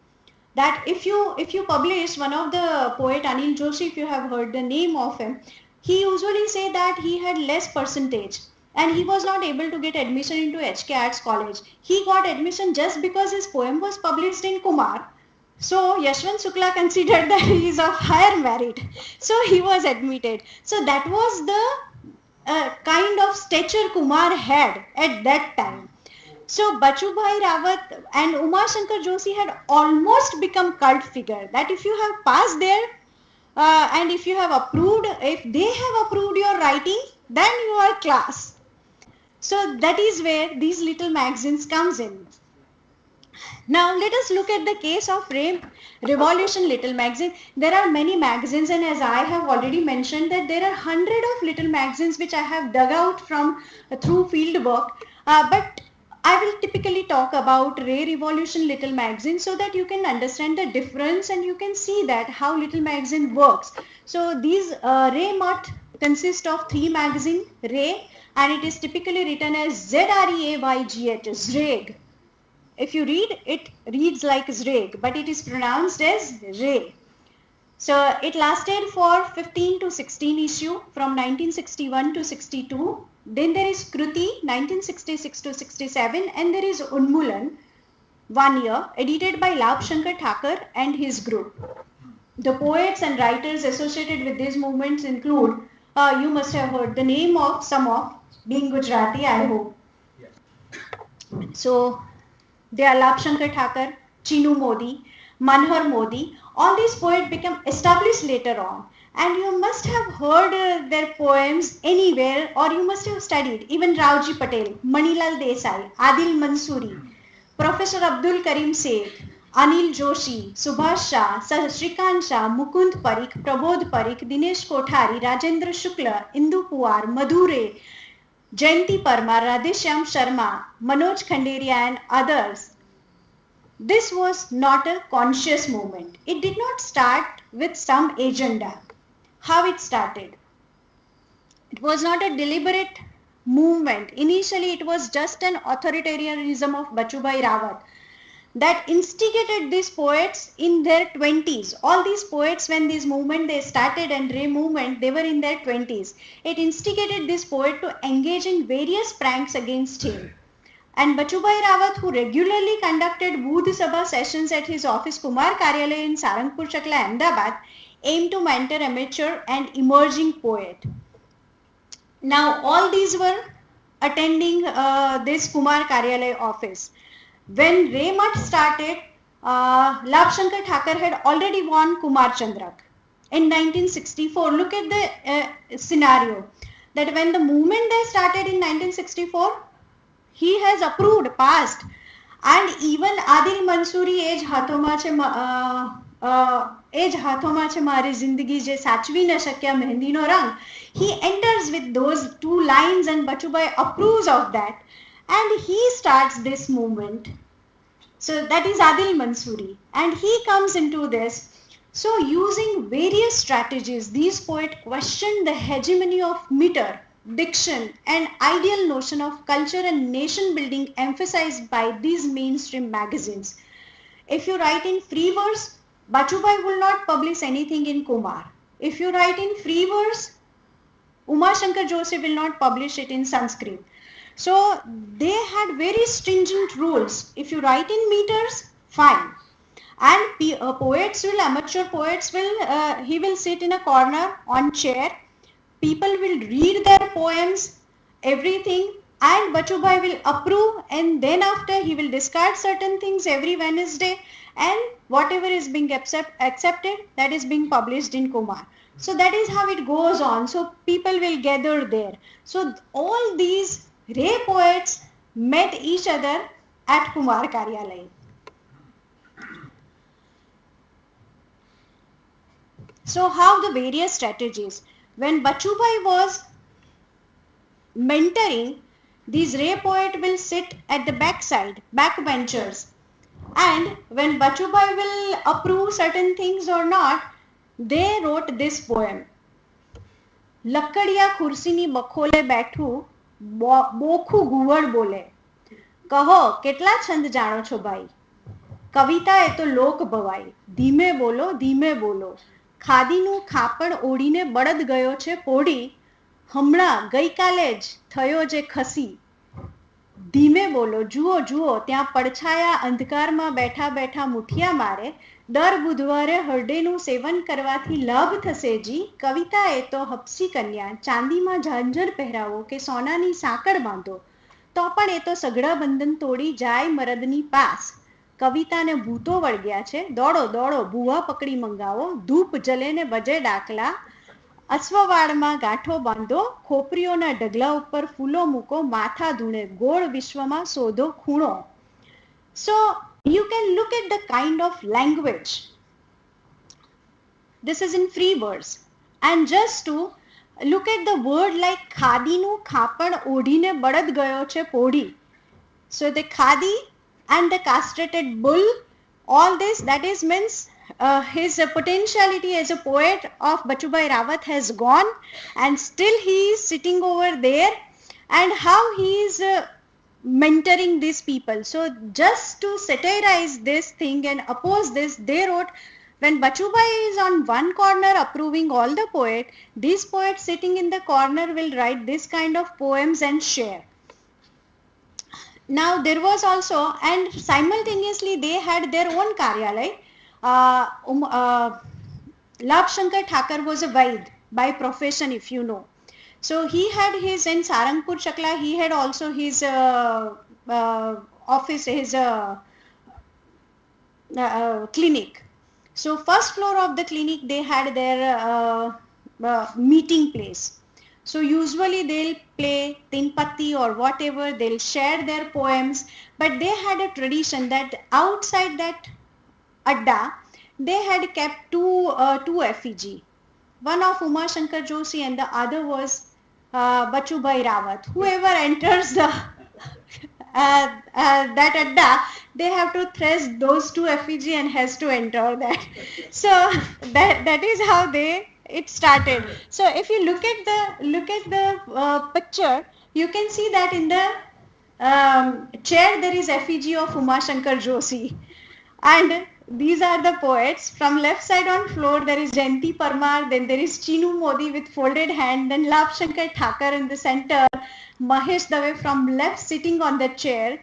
That if you publish one of the poet Anil Joshi, if you have heard the name of him, he usually say that he had less percentage and he was not able to get admission into HK Arts College. He got admission just because his poem was published in Kumar. So Yashwant Shukla considered that he is of higher merit. So he was admitted. So that was the kind of stature Kumar had at that time. So Bachubhai Rawat and Uma Shankar Joshi had almost become cult figure, that if you have passed there and if you have approved, if they have approved your writing, then you are class. So that is where these little magazines comes in. Now let us look at the case of Revolution Little Magazine. There are many magazines, and as I have already mentioned that there are hundreds of little magazines which I have dug out from through field work. But I will typically talk about Ray Revolution Little Magazine so that you can understand the difference and you can see that how Little Magazine works. So these Ray Mutt consist of 3 magazines, Ray, and it is typically written as Z-R-E-A-Y-G-H, Zreg. If you read, it reads like Zreg, but it is pronounced as Ray. So it lasted for 15 to 16 issue from 1961 to 62. Then there is Kruti 1966 to 67 and there is Unmulan 1 year edited by Labh Shankar Thakur and his group. The poets and writers associated with these movements include, you must have heard the name of some of, being Gujarati I hope. So they are Labh Shankar Thakur, Chinu Modi, Manhar Modi. All these poets became established later on, and you must have heard their poems anywhere, or you must have studied. Even Rauji Patel, Manilal Desai, Adil Mansuri, Professor Abdul Karim Seth, Anil Joshi, Subhash Shah, Shrikant Shah, Mukund Parikh, Prabodh Parikh, Dinesh Kothari, Rajendra Shukla, Indu Puwar, Madhure, Jayanti Parmar, Radheshyam Sharma, Manoj Khanderia and others. This was not a conscious movement. It did not start with some agenda. How it started? It was not a deliberate movement. Initially, it was just an authoritarianism of Bachubhai Rawat that instigated these poets in their 20s. All these poets, when this movement they started and Ray movement, they were in their 20s. It instigated this poet to engage in various pranks against him. And Bachubhai Rawat, who regularly conducted Budh Sabha sessions at his office Kumar Karyalay in Sarangpur Chakla, Ahmedabad, aimed to mentor amateur and emerging poet. Now all these were attending this Kumar Karyalay office. When Ray Mutt started, Labh Shankar Thakur had already won Kumar Chandrak in 1964. Look at the scenario that when the movement they started in 1964, he has approved, passed, and even Adil Mansuri એજ હાથોમાં છે મારી જિંદગી જે સાચવી ન શક્યા મહેંદીનો રંગ, he enters with those 2 lines and Bachubhai approves of that and he starts this movement. So that is Adil Mansuri and he comes into this. So using various strategies, these poets question the hegemony of meter, diction and ideal notion of culture and nation building emphasized by these mainstream magazines. If you write in free verse, Bachubhai will not publish anything in Kumar. If you write in free verse, Uma Shankar Joshi will not publish it in Sanskrit. So they had very stringent rules. If you write in meters, fine. And poets will, amateur poets will, he will sit in a corner on chair. People will read their poems, everything, and Bachubhai will approve and then after he will discard certain things every Wednesday and whatever is being accepted, that is being published in Kumar. So that is how it goes on. So people will gather there. So all these Ray poets met each other at Kumar Karyalay. So how the various strategies? When Bachubhai was mentoring, these Ray poets will sit at the backside, backbenchers. And when Bachubhai will approve certain things or not, they wrote this poem. લકડિયા ખુરશીની બખોલે બેઠું બોખું ગુવડ બોલે કહો કેટલા છંદ જાણો છો ભાઈ કવિતા એ તો લોક ભવાઈ ધીમે બોલો ખાદીનું ખાપડ ઓઢીને બળદ ગયો છે પોડી હમણાં ગઈકાલે જ થયો જે ખસી ધીમે બોલો જુઓ ત્યાં પડછાયા અંધકારમાં બેઠા બેઠા મુઠિયા મારે દર બુધવારે હરડેનું સેવન કરવાથી લાભ થશે જી કવિતા એ તો હપસી કન્યા ચાંદીમાં ઝાંઝર પહેરાવો કે સોનાની સાંકળ બાંધો તો પણ એ તો સઘળા બંધન તોડી જાય મરદની પાસ કવિતાને ભૂતો વળગ્યા છે દોડો ભૂવા પકડી મંગાવો ધૂપ જલે ને બજે ડાકલા અશ્વવાળમાં ગાંઠો બાંધો ખોપરીઓના ઢગલા ઉપર ફૂલો મૂકો માથા ધૂણે ગોળ વિશ્વમાં શોધો ખૂણો. So you can look at the kind of language. This is in free verse. And just to look at the word like ખાદીનું ખાપડ ઓઢીને બળદ ગયો છે podi. So the khadi and the castrated bull, all this, that is means his potentiality as a poet of Bachubhai Rawat has gone, and still he is sitting over there, and how he is mentoring these people. So just to satirize this thing and oppose this, they wrote, when Bachubhai is on one corner approving all the poet, this poet sitting in the corner will write this kind of poems and share. Now there was also, and simultaneously they had their own karyalay. Labh Shankar Thakur was a Vaid by profession, if you know. So he had his, in Sarangpur Chakla, he had also his office, his clinic. So first floor of the clinic, they had their meeting place. So usually they'll play Tinpatti or whatever, they'll share their poems, but they had a tradition that outside that adda, they had kept two effigy. One of Uma Shankar Joshi and the other was Bachubhai Rawat. Whoever enters the that adda, they have to thrust those two effigy and has to enter that. So that is how it started. So if you look at the picture, you can see that in the chair there is effigy of Uma Shankar Joshi, and these are the poets. From left side on floor there is Jayanti Parmar, then there is Chinu Modi with folded hand, then Labh Shankar Thakur in the center, Mahesh Dave from left sitting on the chair,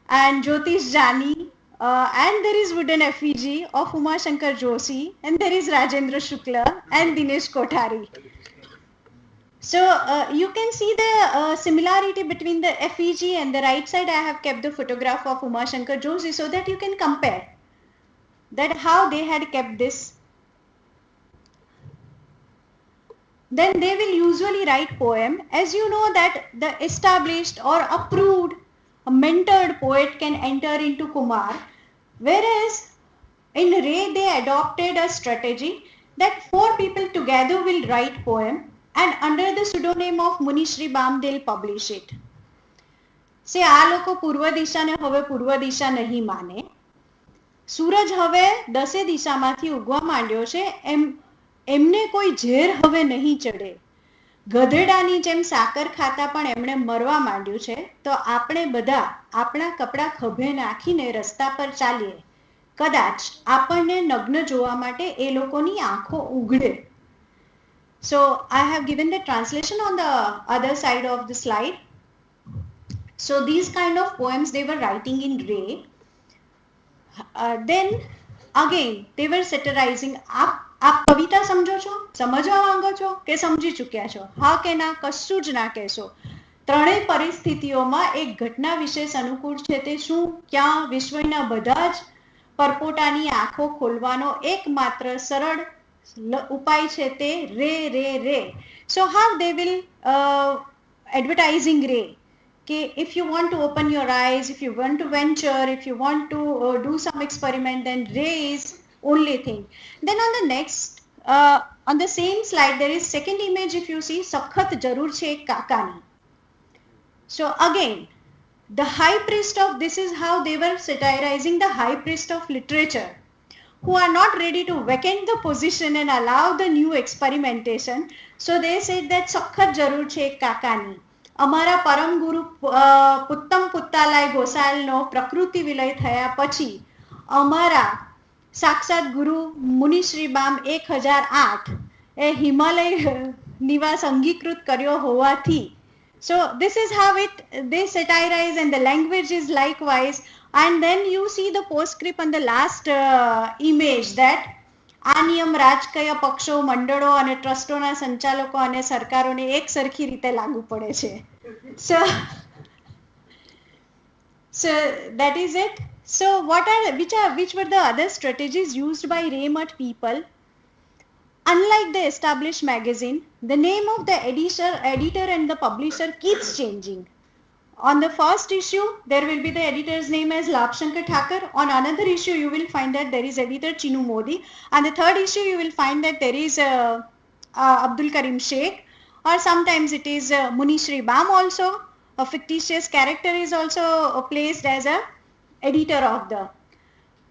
and Jyotish Jani, and there is wooden effigy of Uma Shankar Joshi, and there is Rajendra Shukla and Dinesh Kothari. So you can see the similarity between the effigy, and the right side I have kept the photograph of Uma Shankar Joshi so that you can compare that how they had kept this. Then they will usually write poem. As you know that the established or approved, a mentored poet can enter into Kumar, whereas in Ray they adopted a strategy that 4 people together will write poem, and under the pseudonym of Munishri Bam they'll publish it. See, આ લોકો પૂર્વ દિશાને હવે પૂર્વ દિશા નહીં માને. સૂરજ હવે 10 દિશામાંથી ઉગવા માંડ્યો છે, એમને કોઈ ઝેર હવે નહીં ચડે. ગધેડાની જેમ સાકર ખાતા પણ એમણે મરવા માંડ્યું છે, તો આપણે બધા આપણા કપડા ખભે નાખીને રસ્તા પર ચાલીએ. કદાચ આપણને નગ્ન જોવા માટે એ લોકોની આંખો ઉઘડે. So I have given the translation on the other side of the slide. So these kind of poems they were writing in Ray. Then again they were satirizing. આપ કવિતા સમજો છો, સમજવા માંગો છો કે સમજી ચૂક્યા છો? હા કે ના? કશું જ ના કહેશો. ત્રણેય પરિસ્થિતિઓમાં એક ઘટના વિશેષ અનુકૂળ છે તે શું? ક્યાં વિશ્વના બધા જ પરપોટાની આંખો ખોલવાનો એકમાત્ર સરળ ઉપાય છે તે રે રે રે. So how they will advertising Ray? Okay, if you want to open your eyes, if you want to venture, if you want to do some experiment, then Ray is only thing. Then on the next, on the same slide, there is second image. If you see, Sakhat Jarur Che Kakani. So again, the high priest of, this is how they were satirizing the high priest of literature, who are not ready to vacate the position and allow the new experimentation. So they said that Sakhat Jarur Che Kakani. અમારા પરમ ગુરુ પુત્તમ પુત્તાલાય ગોસાલનો પ્રકૃતિ વિલય થયા પછી અમારા સાક્ષાત ગુરુ મુનિશ્રી બામ 1008 એ હિમાલય નિવાસ અંગીકૃત કર્યો હોવાથી. So this is how they satirize, and the language is likewise. And then you see the postscript on the last image that આ નિયમ રાજકીય પક્ષો, મંડળો અને ટ્રસ્ટોના સંચાલકો અને સરકારોને એક સરખી રીતે લાગુ પડે છે. So that is it. So which were the other strategies used by Raymond people? Unlike the established magazine, the name of the editor and the publisher keeps changing. On the first issue, there will be the editor's name as Labh Shankar Thakur. On another issue, you will find that there is editor Chinu Modi. On the third issue, you will find that there is Abdul Karim Sheikh, or sometimes it is Munishri Bam also, A fictitious character is also placed as a editor of the.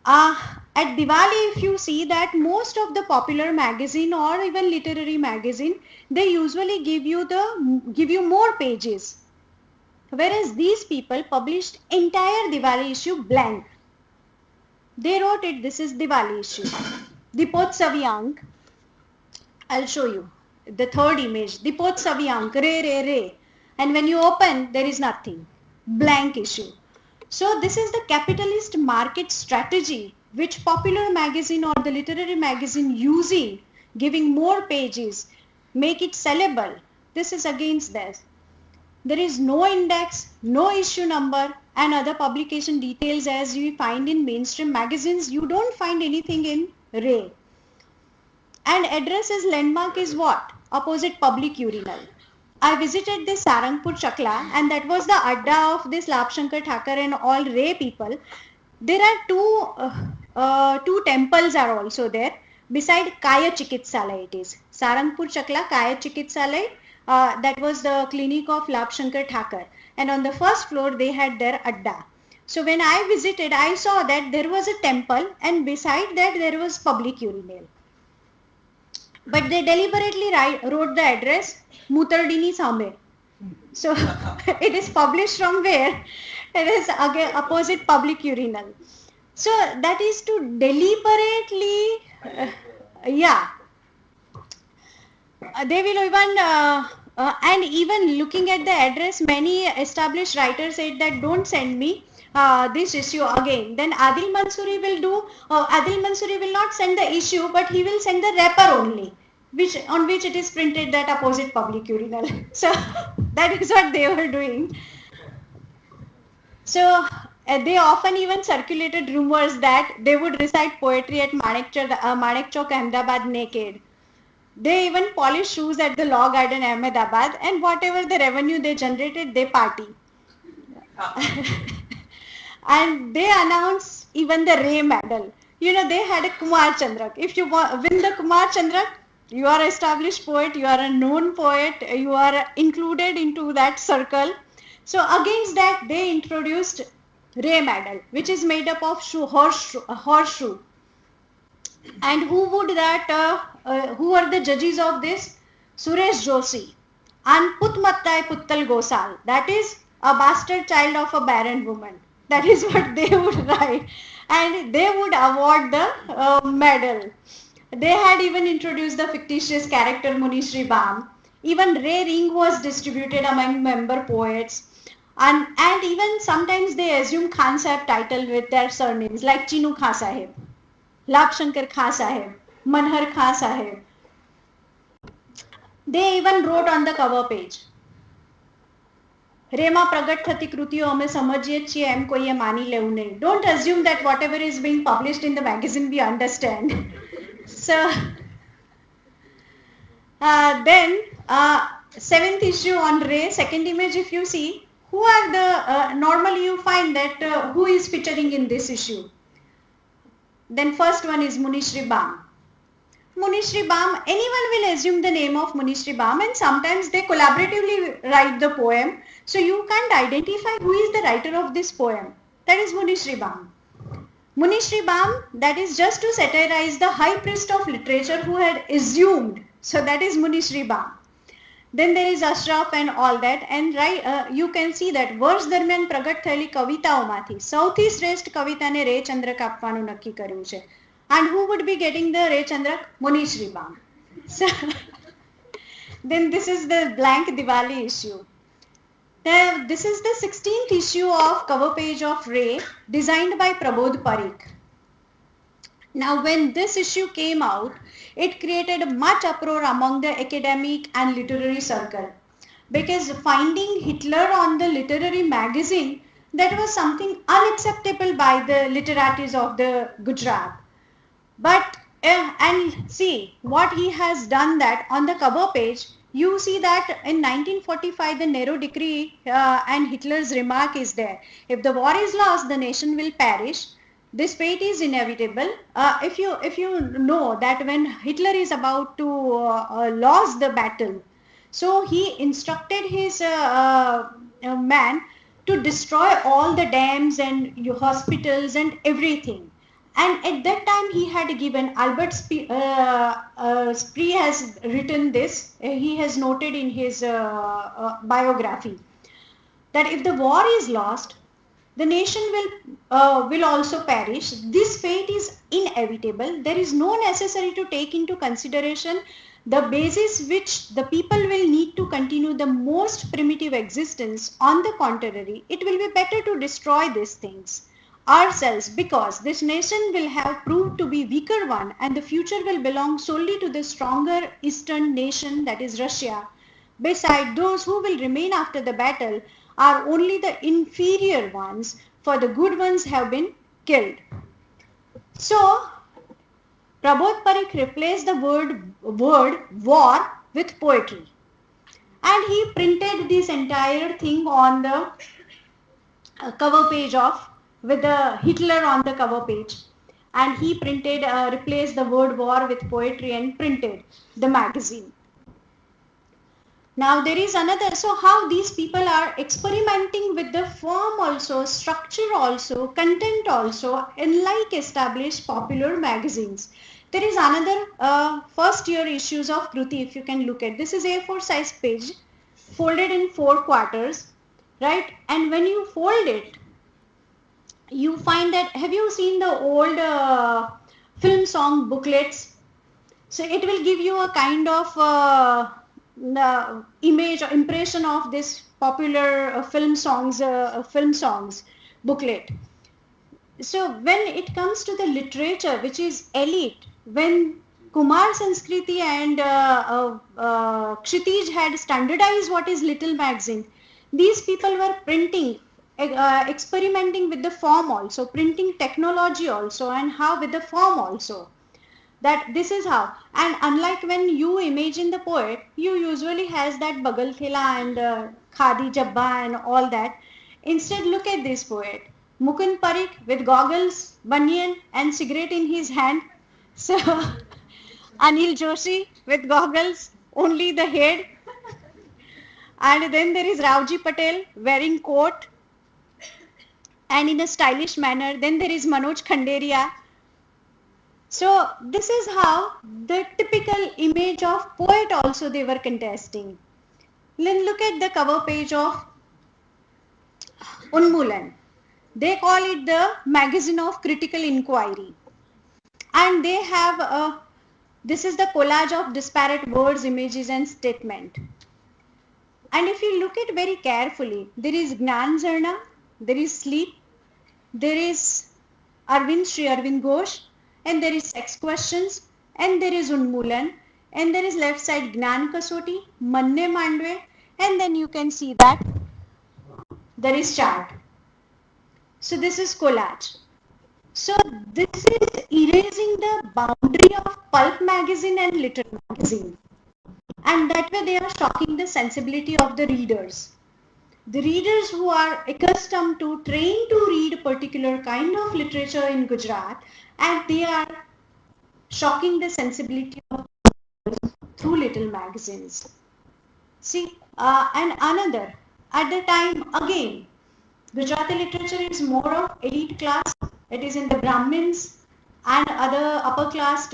At Diwali, if you see that most of the popular magazine or even literary magazine, they usually give you more pages, whereas these people published entire Diwali issue blank. They wrote it, this is Diwali issue. Dipotsavi Ank, I'll show you the third image. Dipotsavi Ank, re. And when you open, there is nothing. Blank issue. So this is the capitalist market strategy which popular magazine or the literary magazine using, giving more pages, make it sellable. This is against this. There is no index, no issue number and other publication details as you find in mainstream magazines. You don't find anything in Ray. And address as landmark is what? Opposite public urinal. I visited this Sarangpur Chakla and that was the adda of this Labshankar Thakur and all Ray people. There are two temples are also there. Beside Kaya Chikitsalaya it is. Sarangpur Chakla, Kaya Chikitsalaya, that was the clinic of Labshankar Thakur. And on the first floor they had their adda. So when I visited, I saw that there was a temple and beside that there was public urinal. But they deliberately wrote the address Mutardini Same. So it is published from where? It is again opposite public urinal. So that is to deliberately, they will even, and even looking at the address, many established writers said that don't send me this issue again. Then Adil Mansuri will do, Adil Mansuri will not send the issue, but he will send the wrapper only, on which it is printed that opposite public urinal. So that is what they were doing. So they often even circulated rumors that they would recite poetry at Manek Chowk, Ahmedabad naked. They even polish shoes at the Law Garden, Ahmedabad, and whatever the revenue they generated, they party. And they announce even the Ray medal. You know, they had a Kumar Chandrak. If you win the Kumar Chandrak, you are an established poet, you are a known poet, you are included into that circle. So against that, they introduced Ray medal, which is made up of horseshoe. And who would that, who are the judges of this? Suresh Joshi and Putmattai Puttal Gosal. That is a bastard child of a barren woman. That is what they would write. And they would award the medal. They had even introduced the fictitious character Munishri Bam. Even Ray ring was distributed among member poets. And even sometimes they assume Khan Sahib title with their surnames like Chinu Khan Sahib, Labshankar Khan Sahib, Manhar Khan Sahib. They even wrote on the cover page, રેમાં પ્રગટ થતી કૃતિઓ અમે સમજીએ છીએ એમ કોઈએ માની લેવું નહીં. Don't assume that whatever is being published in the magazine we understand. So then seventh issue on Ray, second image if you see, who are the, normally you find that who is featuring in this issue. Then first one is Munishri Bam. Munishri Bam, anyone will assume the name of Munishri Bam and sometimes they collaboratively write the poem. So you can't identify who is the writer of this poem. That is Munishri Bam. Munishri Bam, that is just to satirize the high priest of literature who had assumed. So that is Munishri Bam. Then there is Ashraf and all that, and you can see that વર્ષ દરમિયાન પ્રગટ થયેલી કવિતાઓમાંથી સૌથી શ્રેષ્ઠ કવિતાને રે ચંદ્રક આપવાનું નક્કી કર્યું છે. And who would be getting the Ray Chandrak? Munishri Bam. So then this is the blank Diwali issue. Now, this is the 16th issue of cover page of Ray, designed by Prabodh Parikh. Now, when this issue came out, it created much uproar among the academic and literary circle, because finding Hitler on the literary magazine, that was something unacceptable by the literates of the Gujarat. But and see what he has done, that on the cover page you see that in 1945 the Nehru decree and Hitler's remark is there, if the war is lost the nation will perish, this fate is inevitable. If you know that when Hitler is about to lose the battle, So he instructed his man to destroy all the dams and hospitals and everything. And at that time he had given, Albert Spree has written this, he has noted in his biography, that if the war is lost, the nation will also perish. This fate is inevitable. There is no necessary to take into consideration the basis which the people will need to continue the most primitive existence. On the contrary, it will be better to destroy these things ourselves, because this nation will have proved to be weaker one, and the future will belong solely to the stronger eastern nation, that is Russia. Beside, those who will remain after the battle are only the inferior ones, for the good ones have been killed. So, Prabodh Parikh replaced the word war with poetry. And he printed this entire thing on the cover page of, with the Hitler on the cover page. And he printed, replaced the word war with poetry and printed the magazine. Now there is another, so how these people are experimenting with the form also, structure also, content also, unlike established popular magazines. There is another first year issues of Kruti, if you can look at. This is A4 size page, folded in 4 quarters, right? And when you fold it, you find that, have you seen the old film song booklets? So it will give you a kind of image or impression of this popular film songs booklet. So when it comes to the literature, which is elite, when Kumar Sanskriti and Kshitij had standardized what is little magazine, these people were printing, experimenting with the form also, printing technology also, and how with the form also. That this is how. And unlike when you imagine the poet, you usually has that bagal thela and khadi jabba and all that. Instead, look at this poet, Mukund Parikh, with goggles, banyan and cigarette in his hand. So Anil Joshi with goggles, only the head. And then there is Ravji Patel wearing coat and in a stylish manner. Then there is Manoj Khanderia. So this is how the typical image of poet also they were contesting. Then look at the cover page of Unmulan. They call it the magazine of critical inquiry. And they have this is the collage of disparate words, images and statement. And if you look at very carefully, there is Gnan Zarna, there is sleep, there is Sri Arvind Ghosh, and there is sex questions, and there is Unmulan, and there is left side Gnan Kasoti, Manne Mandwe, and then you can see that there is chart. So this is collage. So this is erasing the boundary of pulp magazine and literary magazine. And that way they are shocking the sensibility of the readers. The readers who are accustomed to, trained to read a particular kind of literature in Gujarat, and they are shocking the sensibility of through little magazines. See, and another, at the time again, Gujarati literature is more of elite class. It is in the Brahmins and other upper class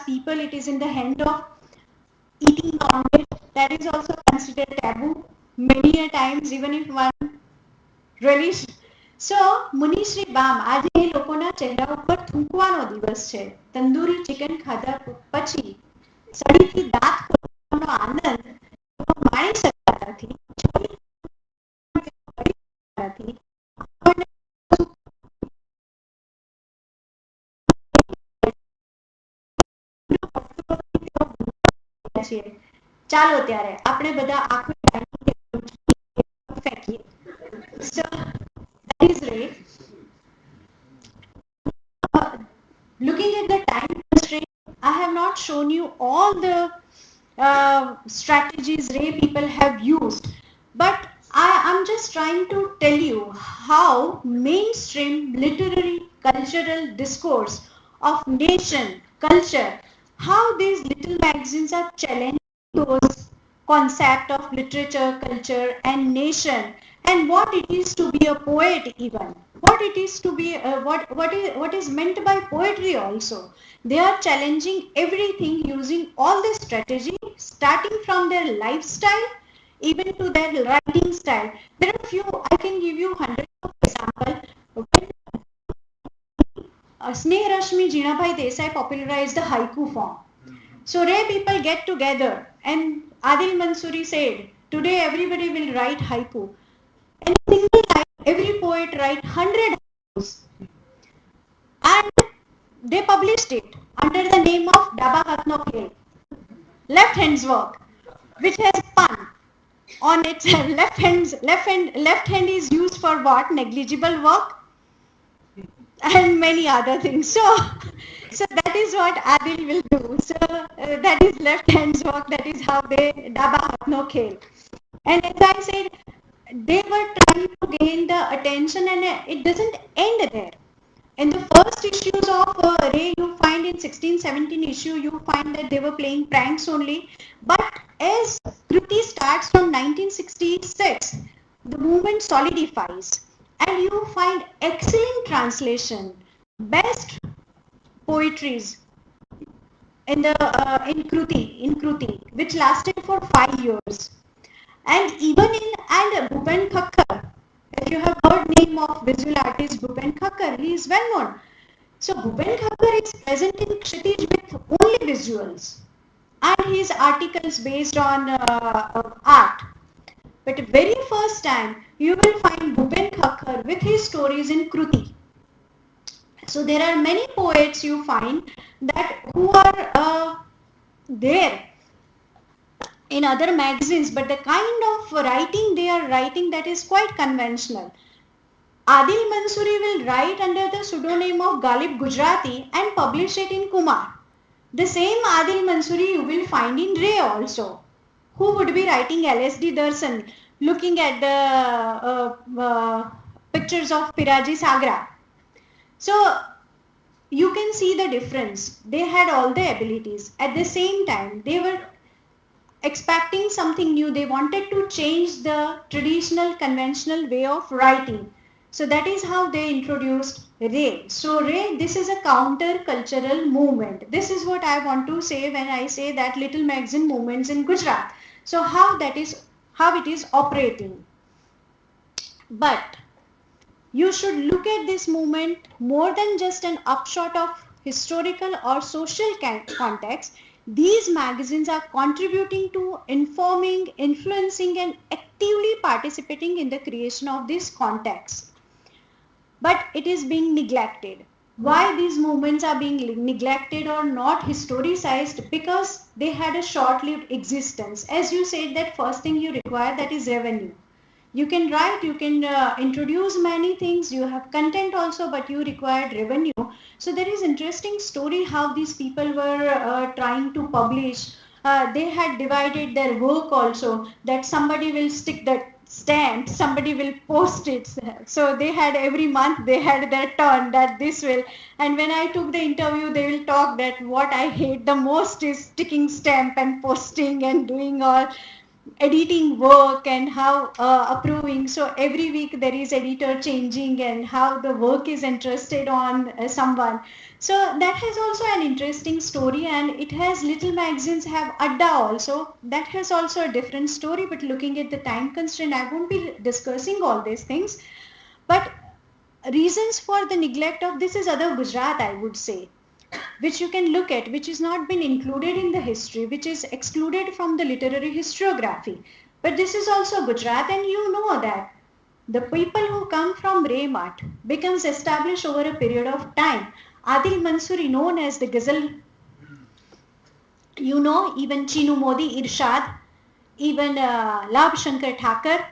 people. It is in the hand of eating non-veg. That is also considered taboo many a times, even if one really. So મુનિશ્રી બામ આજે એ લોકોના ચહેરા ઉપર થૂંકવાનો દિવસ છે. Tandoori chicken ખાધા પછી સળીથી દાંત ખોલવાનો આનંદ માણી શકતા નથી. ચાલો ત્યારે આપણે બધા આખું ફેંકીએ. So that is right. Looking at the time constraint, I have not shown you all the strategies Ray people have used, but I am just trying to tell you how mainstream literary cultural discourse of nation, culture, how these little magazines are challenging those concept of literature, culture, and nation, and what it is to be a poet, even what it is to be what is meant by poetry also. They are challenging everything using all the strategy, starting from their lifestyle even to their writing style. There are few, I can give you hundreds of examples. When Sneh Rashmi Jeenabhai Desai popularized the haiku form. So Ray people get together and Adil Mansuri said, today everybody will write haiku. And single line, every poet write 100 haikus. And they published it under the name of Daba Hath No Khel, left hand's work, which has pun on its left hand is used for what? Negligible work and many other things. So that is what Adil will do. So that is left hand's work. That is how they Daba Hath No Khel. And as I said, they were trying to gain the attention, and it doesn't end there. In the first issues of Ray, you find in 16-17 issue, you find that they were playing pranks only. But as Kruti starts from 1966, the movement solidifies, and you find excellent translation, best poetries in Kruti, which lasted for 5 years. And even in Bhupen Thakkar, if you have heard name of visual artist Bhupen Thakkar, he is well known. So Bhupen Thakkar is present in Kshitij with only visuals and his articles based on art. But very first time you will find Bhupen Thakkar with his stories in Kruti. So there are many poets you find that who are there in other magazines, but the kind of writing they are writing, that is quite conventional. Adil Mansuri will write under the pseudonym of Galib Gujarati and publish it in Kumar. The same Adil Mansuri you will find in Ray also, who would be writing LSD Darshan, looking at the pictures of Piraji Sagra. So you can see the difference. They had all the abilities. At the same time, they were expecting something new. They wanted to change the traditional conventional way of writing. So that is how they introduced Ray. So Ray, this is a counter-cultural movement. This is what I want to say when I say that little magazine movements in Gujarat. So how it is operating. But you should look at this movement more than just an upshot of historical or social context. These magazines are contributing to informing, influencing, and actively participating in the creation of this context. But it is being neglected. Why these movements are being neglected or not historicized? Because they had a short-lived existence. As you said, that first thing you require, that is revenue. You can write, you can introduce many things, you have content also, but you required revenue. So there is interesting story how these people were trying to publish. They had divided their work also, that somebody will stick that stamp, somebody will post it. So they had every month, they had their turn that this will. And when I took the interview, they will talk that what I hate the most is sticking stamp and posting and doing all editing work and how approving. So every week there is editor changing and how the work is interested on someone. So that has also an interesting story, and it has little magazines have Adda also. That has also a different story, but looking at the time constraint, I won't be discussing all these things. But reasons for the neglect of this is other Gujarat, I would say, which you can look at, which is not been included in the history, which is excluded from the literary historiography. But this is also Gujarat, and you know that the people who come from Raymat becomes established over a period of time. Adil Mansuri, known as the Ghazal, you know, even Chinu Modi, Irshad, even Labh Shankar Thakur.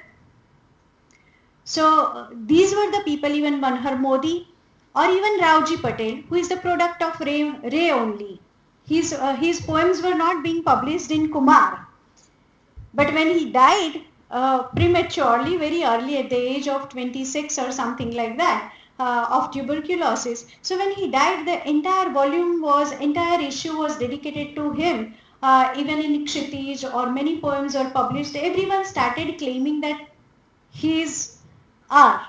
So these were the people, even Manhar Modi, or even Rauji Patel, who is the product of Ray only. His poems were not being published in Kumar. But when he died prematurely, very early at the age of 26 or something like that, of tuberculosis. So when he died, the entire issue was dedicated to him even in Kshitij or many poems were published, everyone started claiming that he is R.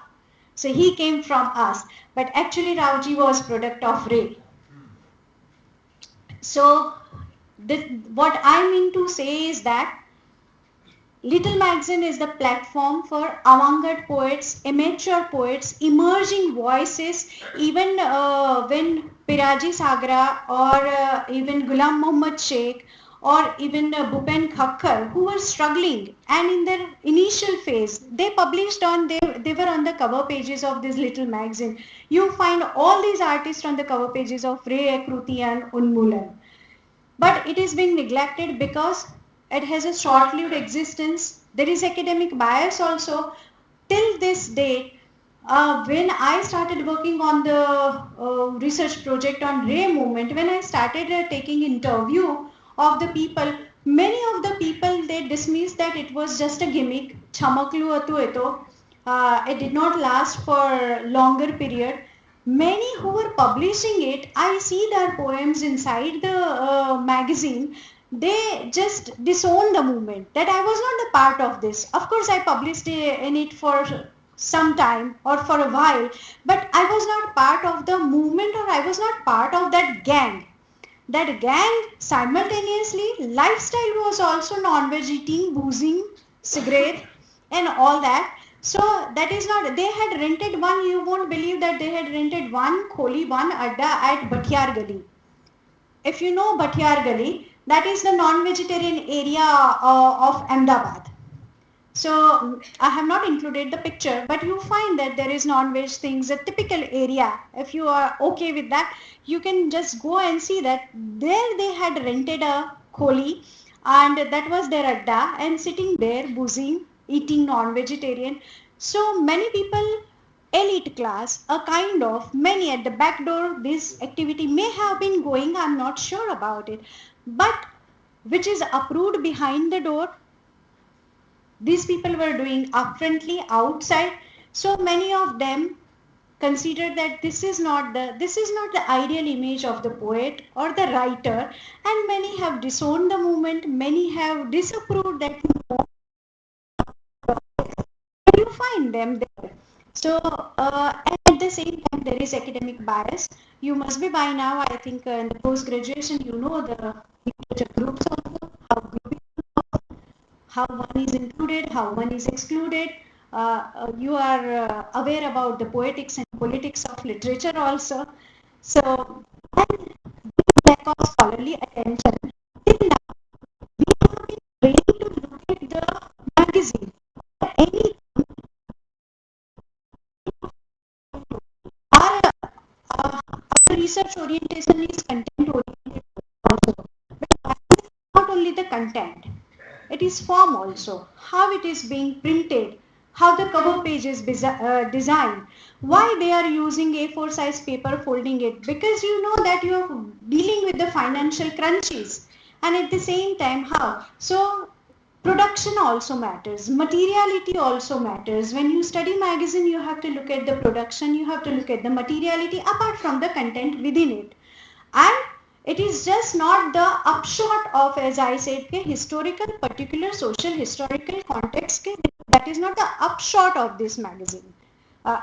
So he came from us. But actually Rauji was product of Ray. So what I mean to say is that Little Magazine is the platform for avant-garde poets, amateur poets, emerging voices, even when Piraji Sagra or even Ghulam Muhammad Sheikh or even Bhupen Khakkar, who were struggling and in their initial phase, they published they were on the cover pages of this Little Magazine. You find all these artists on the cover pages of Ray Akruti and Unmulan. But it is being neglected because it has a short-lived existence. There is academic bias also. Till this date, when I started working on the research project on Ray movement, when I started taking interview of the people, many of the people, they dismissed that it was just a gimmick. Chamaklu atu eto. It did not last for longer period. Many who were publishing it, I see their poems inside the magazine. They just disown the movement, that I was not a part of this. Of course I published in it for some time or for a while, but I was not part of the movement, or I was not part of that gang. That gang simultaneously lifestyle was also non-veg eating, boozing, cigarette and all that. So that is not, they had rented one, you won't believe that they had rented one kholi, one adda at Bhatiyar Gali. If you know Bhatiyar Gali, that is the non-vegetarian area of Ahmedabad. So I have not included the picture, but you find that there is non-veg things, a typical area. If you are okay with that, you can just go and see that there they had rented a kholi and that was their adda, and sitting there boozing, eating non-vegetarian. So many people, elite class, a kind of, many at the back door, this activity may have been going, I'm not sure about it, but which is approved behind the door, these people were doing upfrontly outside. So many of them considered that this is not the ideal image of the poet or the writer, and many have disowned the movement, many have disapproved that. You find them there. So at the same time there is academic bias. You must be by now, I think, in the post graduation, you know the literature groups also, how one is included, how one is excluded. You are aware about the poetics and politics of literature also. So, and this lack of scholarly attention, till now, we have been trained to look at the magazine or any, our, our research orientation is content oriented also. But not only the content, it is form also, how it is being printed, how the cover page is designed, why they are using A4 size paper folding it, because you know that you are dealing with the financial crunches, and at the same time how. So production also matters, materiality also matters. When you study magazine, you have to look at the production, you have to look at the materiality apart from the content within it. And it is just not the upshot of, as I said, historical, particular social historical context. That is not the upshot of this magazine. uh,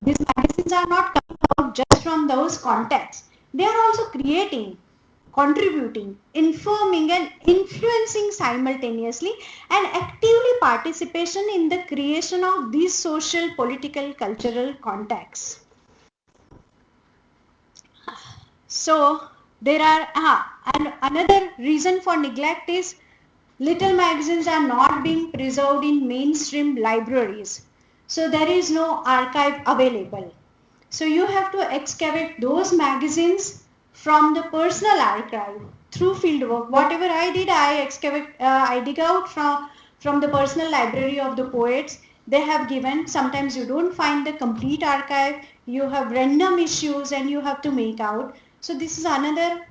these magazines are not coming out just from those contexts. They are also creating, contributing, informing and influencing simultaneously, and actively participation in the creation of these social, political, cultural contexts. So there are, and another reason for neglect is little magazines are not being preserved in mainstream libraries. So there is no archive available. So you have to excavate those magazines from the personal archive through fieldwork. Whatever I did, I dig out from the personal library of the poets. They have given, sometimes you don't find the complete archive, you have random issues and you have to make out. So this is another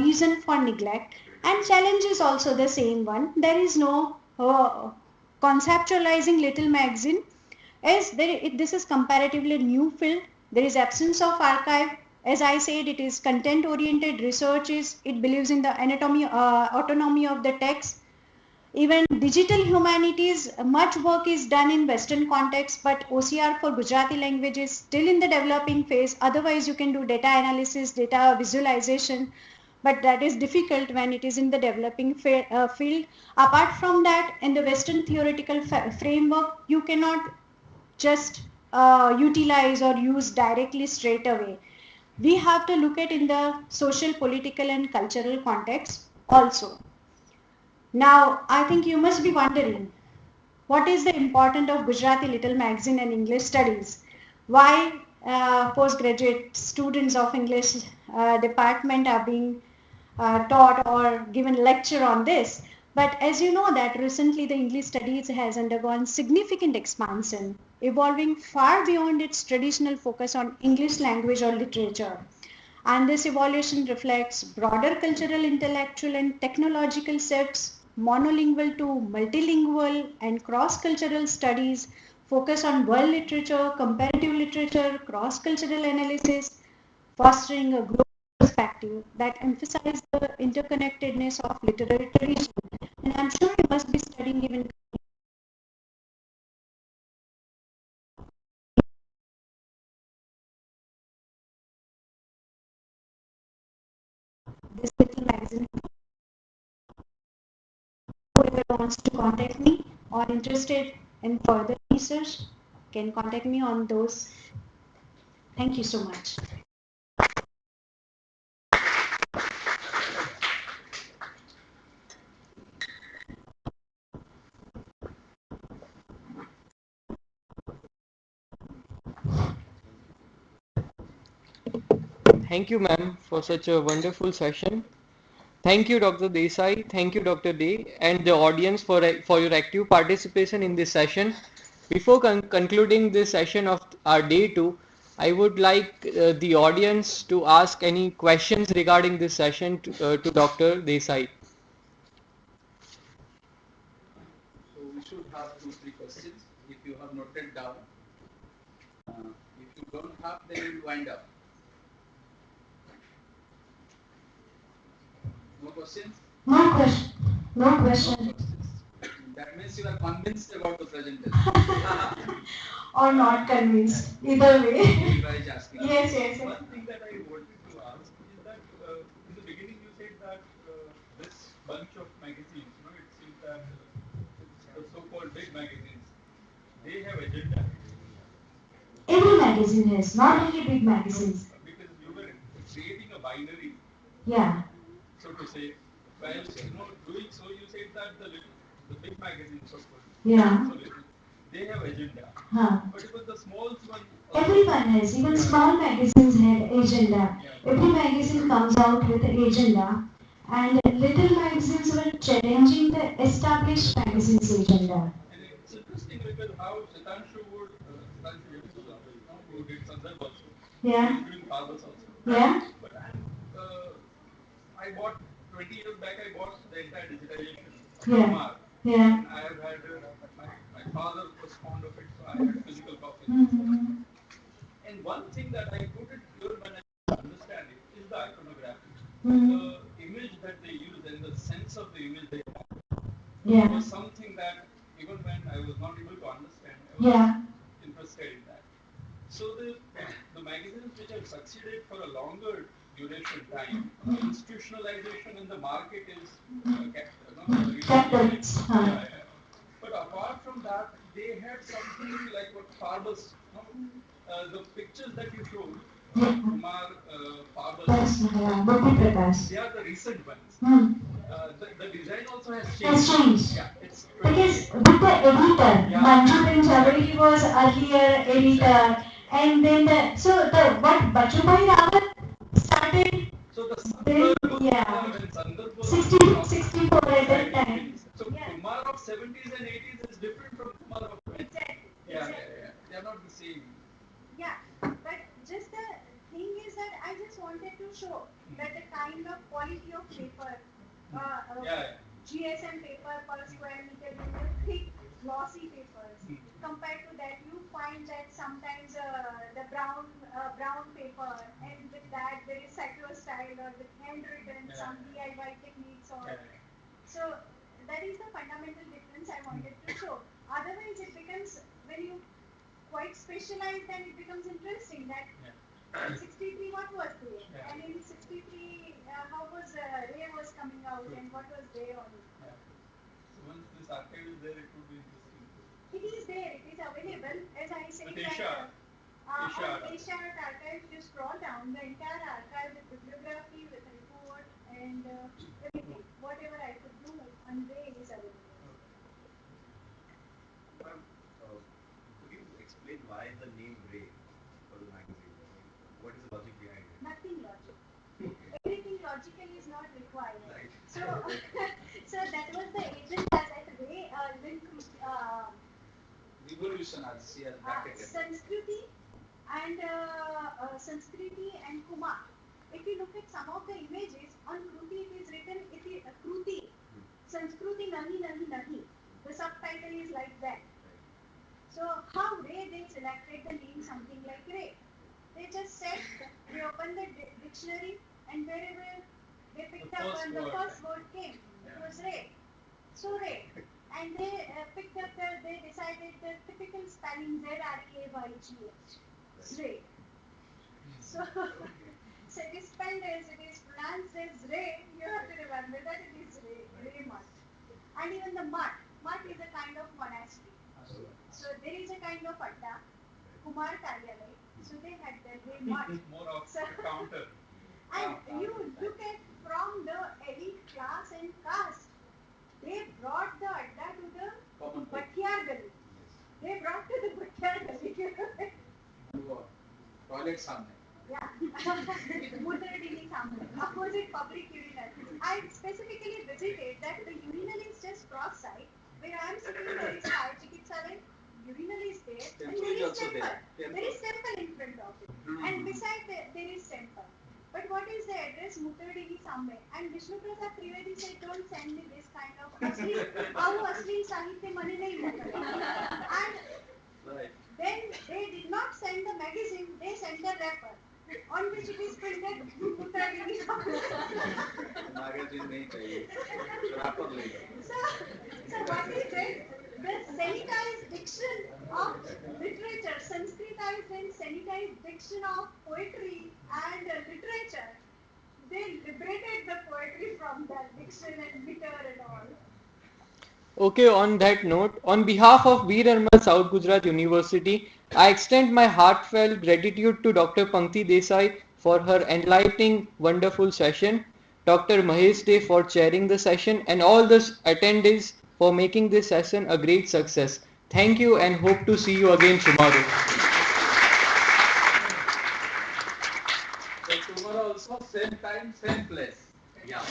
reason for neglect. And challenge is also the same one. There is no conceptualizing little magazine, as this is comparatively new field. There is absence of archive, As I said, it is content oriented research. It believes in the autonomy of the text. Even digital humanities, much work is done in Western context, but OCR for Gujarati language is still in the developing phase. Otherwise, you can do data analysis, data visualization, but that is difficult when it is in the developing field. Apart from that, in the Western theoretical framework, you cannot just utilize or use directly straight away. We have to look at in the social, political, and cultural context also. Now, I think you must be wondering, what is the importance of Gujarati Little Magazine and English Studies? Why postgraduate students of English department are being taught or given lecture on this? But as you know that recently the English Studies has undergone significant expansion, evolving far beyond its traditional focus on English language or literature. And this evolution reflects broader cultural, intellectual, and technological shifts, monolingual to multilingual and cross-cultural studies, focus on world literature, comparative literature, cross-cultural analysis, fostering a global perspective that emphasizes the interconnectedness of literary tradition. And I'm sure you must be studying even this little magazine. Whoever wants to contact me or interested in further research can contact me on those. Thank you so much. Thank you, ma'am, for such a wonderful session. Thank you, Dr. Desai. Thank you, Dr. Day, and the audience for your active participation in this session. Before concluding this session of our day two, I would like the audience to ask any questions regarding this session to Dr. Desai. So we should have 2-3 questions if you have noted down. If you don't have, then you will wind up. No questions? No question. No No question. questions. That means you are convinced about the presentation. Or not convinced. Either way. Everybody is asking. Yes, yes. One thing that I wanted to ask is that in the beginning you said that this bunch of magazines, it seems that the so-called big magazines, they have agenda. Every magazine has, not only big magazines. Because you were creating a binary, Yeah. so to say. While doing so, you said that the big magazines, so-called, Yeah. so little, they have agenda. Huh. But even the small one, Everyone has, even small magazines have agenda. Every magazine comes out with an agenda, and little magazines were challenging the established magazines agenda. and it's interesting because how Sitanshu who did Sandarbh also, Yeah. he's doing Farbas also. Yeah. But I bought 20 years back. I bought the entire digitization. Yeah. Kumar. Yeah. And I have had my father was fond of it, so I had physical copies. Mm-hmm. And one thing that I couldn't hear when I understand it is the iconography. Mm-hmm. The image that they use and the sense of the image they have Yeah. was something that even when I was not able to understand, I was Yeah. interested in that. So the magazines which have succeeded for a longer duration time, institutionalization in the market is Capitalists. Huh. yeah, yeah. But apart from that, they had something like what Farbus, the pictures that you showed, Kumar, Farbus, That's Bhakti Prakash. they are the recent ones. Hmm. The design also has changed. Has changed. Yeah, it's Because with the editor, Yeah. Manju bin Jhabari was earlier editor, and then what Bachubhai Rawat started. So the Then, Sandarbh, yeah. when Sandarbh was 64 at that time. So Kumar of 70s and 80s is different from Kumar of 20s. Exactly. Yeah, yeah, yeah. They are not the same. Yeah, but just the thing is that I just wanted to show that the kind of quality of paper, Yeah, yeah. GSM paper per square meter, when you thick glossy papers. Compared to that, you find that sometimes the brown paper, and with that there is cyclo style or with handwritten some DIY techniques or so. That is the fundamental difference I wanted to show. Otherwise, it becomes when you quite specialize, then it becomes interesting that 63 what was there, and in 63 how was Ray was coming out and what was there on it. So once this archive is there, it would be interesting. It is there, it is available. As I said, But that Asia on Asia Art Archive, you scroll down the entire archive with bibliography, with report, and everything. Whatever I could do on Ray is available. Ma'am, could you explain why the name Ray for the magazine? I mean, what is the logic behind it? Nothing logic. Everything logical is not required. Right. So, so that was the agenda that Ray linked Revolution as she has bracketed. Sanskriti and Kumar. If you look at some of the images on Kruti, it is written Kruti. Sanskruti nahi nahi nahi. The subtitle is like that. So how Ray they selected the name something like Ray? They just said they opened the dictionary and wherever they picked up when the first word came, it was Ray. So Ray. And they picked up they decided the typical spelling Z-R-A-Y-G-H. Ray. So, so it is spelled as it is pronounced as Ray. You have to remember that it is Ray. Ray Mutt. And even the Mutt. Mutt is a kind of monastery. So there is a kind of adda, Kumar Karyalay. So they had the Ray Mutt. More of So, a counter. and you look at from the elite class and caste, they brought the adda to the Common Bhatiyar Gali. They brought to the Bhatiyar Gali. Toilet सामने. Yeah. Mudradini Samle. Opposite public urinal. I specifically visited that the urinal is just cross side. Where I am sitting there is fire chikitsalay. Urinal is there. And there is temple. There is temple in front of it. And beside there is temple. But what is the address? Mutradini Samle. And Vishnu Prasad Trivedi said, don't send me this kind of asli sahitya mane nahi moka. And then they did not send the magazine, they sent the wrapper on which it is printed Mutradini Samle. Magazine नहीं चाहिए. Wrapper ले लो. So what is it? The sanitized diction of literature, Sanskritized and sanitized diction of poetry and literature. They liberated the poetry from that diction and meter and all. Okay, on that note, on behalf of Bir Armal South Gujarat University, I extend my heartfelt gratitude to Dr. Pankti Desai for her enlightening, wonderful session, Dr. Mahesh De for chairing the session, and all the attendees for making this session a great success. Thank you and hope to see you again tomorrow. So tomorrow also same time, same place. Yeah.